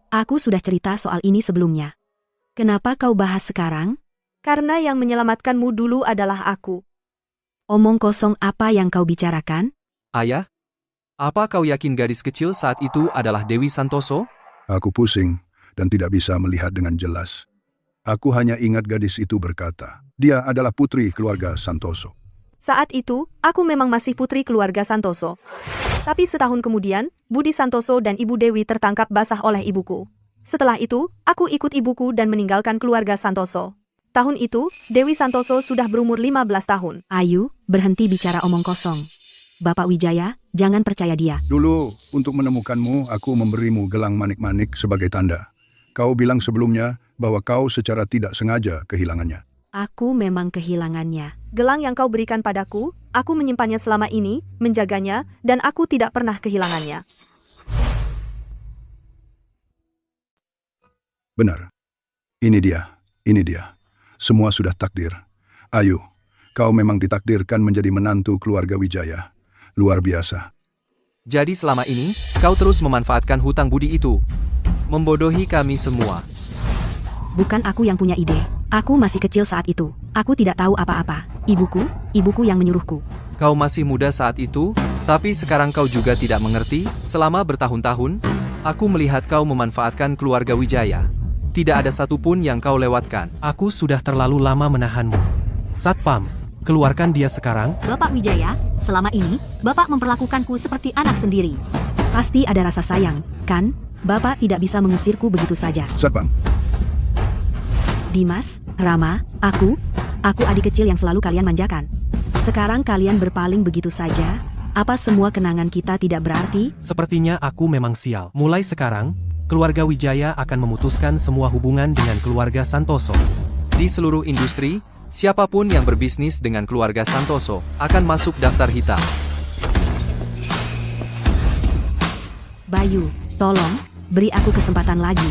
aku sudah cerita soal ini sebelumnya. Kenapa kau bahas sekarang? Karena yang menyelamatkanmu dulu adalah aku. Omong kosong apa yang kau bicarakan? Ayah, apa kau yakin gadis kecil saat itu adalah Dewi Santoso? Aku pusing dan tidak bisa melihat dengan jelas. Aku hanya ingat gadis itu berkata, dia adalah putri keluarga Santoso. Saat itu, aku memang masih putri keluarga Santoso. Tapi setahun kemudian, Budi Santoso dan Ibu Dewi tertangkap basah oleh ibuku. Setelah itu, aku ikut ibuku dan meninggalkan keluarga Santoso. Tahun itu, Dewi Santoso sudah berumur 15 tahun. Ayu, berhenti bicara omong kosong. Bapak Wijaya, jangan percaya dia. Dulu, untuk menemukanmu, aku memberimu gelang manik-manik sebagai tanda. Kau bilang sebelumnya bahwa kau secara tidak sengaja kehilangannya. Aku memang kehilangannya. Gelang yang kau berikan padaku, aku menyimpannya selama ini, menjaganya, dan aku tidak pernah kehilangannya. Benar. Ini dia. Semua sudah takdir. Ayu, kau memang ditakdirkan menjadi menantu keluarga Wijaya. Luar biasa. Jadi selama ini, kau terus memanfaatkan hutang budi itu. Membodohi kami semua. Bukan aku yang punya ide. Aku masih kecil saat itu. Aku tidak tahu apa-apa. Ibuku yang menyuruhku. Kau masih muda saat itu, tapi sekarang kau juga tidak mengerti. Selama bertahun-tahun, aku melihat kau memanfaatkan keluarga Wijaya. Tidak ada satupun yang kau lewatkan. Aku sudah terlalu lama menahanmu. Satpam, keluarkan dia sekarang. Bapak Wijaya, selama ini, Bapak memperlakukanku seperti anak sendiri. Pasti ada rasa sayang, kan? Bapak tidak bisa mengusirku begitu saja. Satpam. Dimas, Rama, aku adik kecil yang selalu kalian manjakan. Sekarang kalian berpaling begitu saja? Apa semua kenangan kita tidak berarti? Sepertinya aku memang sial. Mulai sekarang, keluarga Wijaya akan memutuskan semua hubungan dengan keluarga Santoso. Di seluruh industri, siapapun yang berbisnis dengan keluarga Santoso akan masuk daftar hitam. Bayu, tolong, beri aku kesempatan lagi.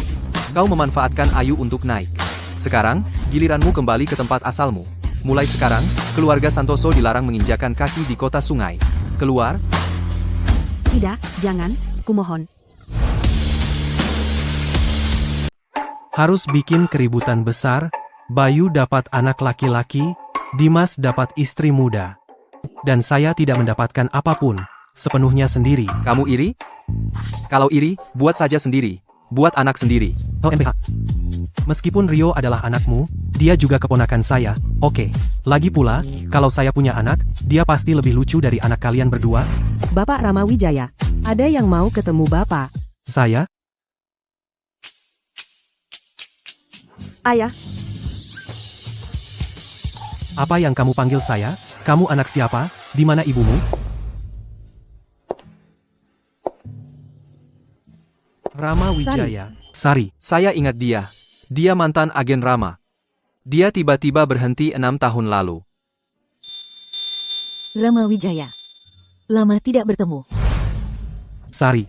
Kau memanfaatkan Ayu untuk naik. Sekarang, giliranmu kembali ke tempat asalmu. Mulai sekarang, keluarga Santoso dilarang menginjakan kaki di kota sungai. Keluar. Tidak, jangan, kumohon. Harus bikin keributan besar. Bayu dapat anak laki-laki, Dimas dapat istri muda. Dan saya tidak mendapatkan apapun, sepenuhnya sendiri. Kamu iri? Kalau iri, buat saja sendiri. Buat anak sendiri. MPH. Meskipun Rio adalah anakmu, dia juga keponakan saya. Oke. Lagi pula, kalau saya punya anak, dia pasti lebih lucu dari anak kalian berdua. Bapak Rama Wijaya, ada yang mau ketemu Bapak. Saya? Ayah. Apa yang kamu panggil saya? Kamu anak siapa? Di mana ibumu? Rama Wijaya. Sari. Saya ingat dia. Dia mantan agen Rama. Dia tiba-tiba berhenti 6 tahun lalu. Rama Wijaya. Lama tidak bertemu. Sari.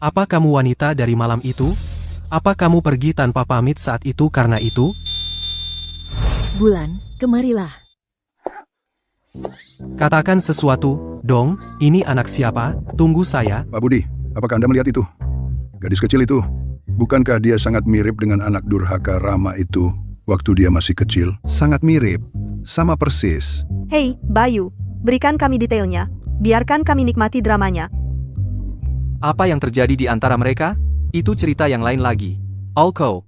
Apa kamu wanita dari malam itu? Apa kamu pergi tanpa pamit saat itu karena itu? Bulan, kemarilah. Katakan sesuatu, dong, ini anak siapa? Tunggu saya. Pak Budi, apakah Anda melihat itu? Gadis kecil itu. Bukankah dia sangat mirip dengan anak durhaka Rama itu waktu dia masih kecil? Sangat mirip. Sama persis. Hei, Bayu, berikan kami detailnya. Biarkan kami nikmati dramanya. Apa yang terjadi di antara mereka? Itu cerita yang lain lagi. Alko,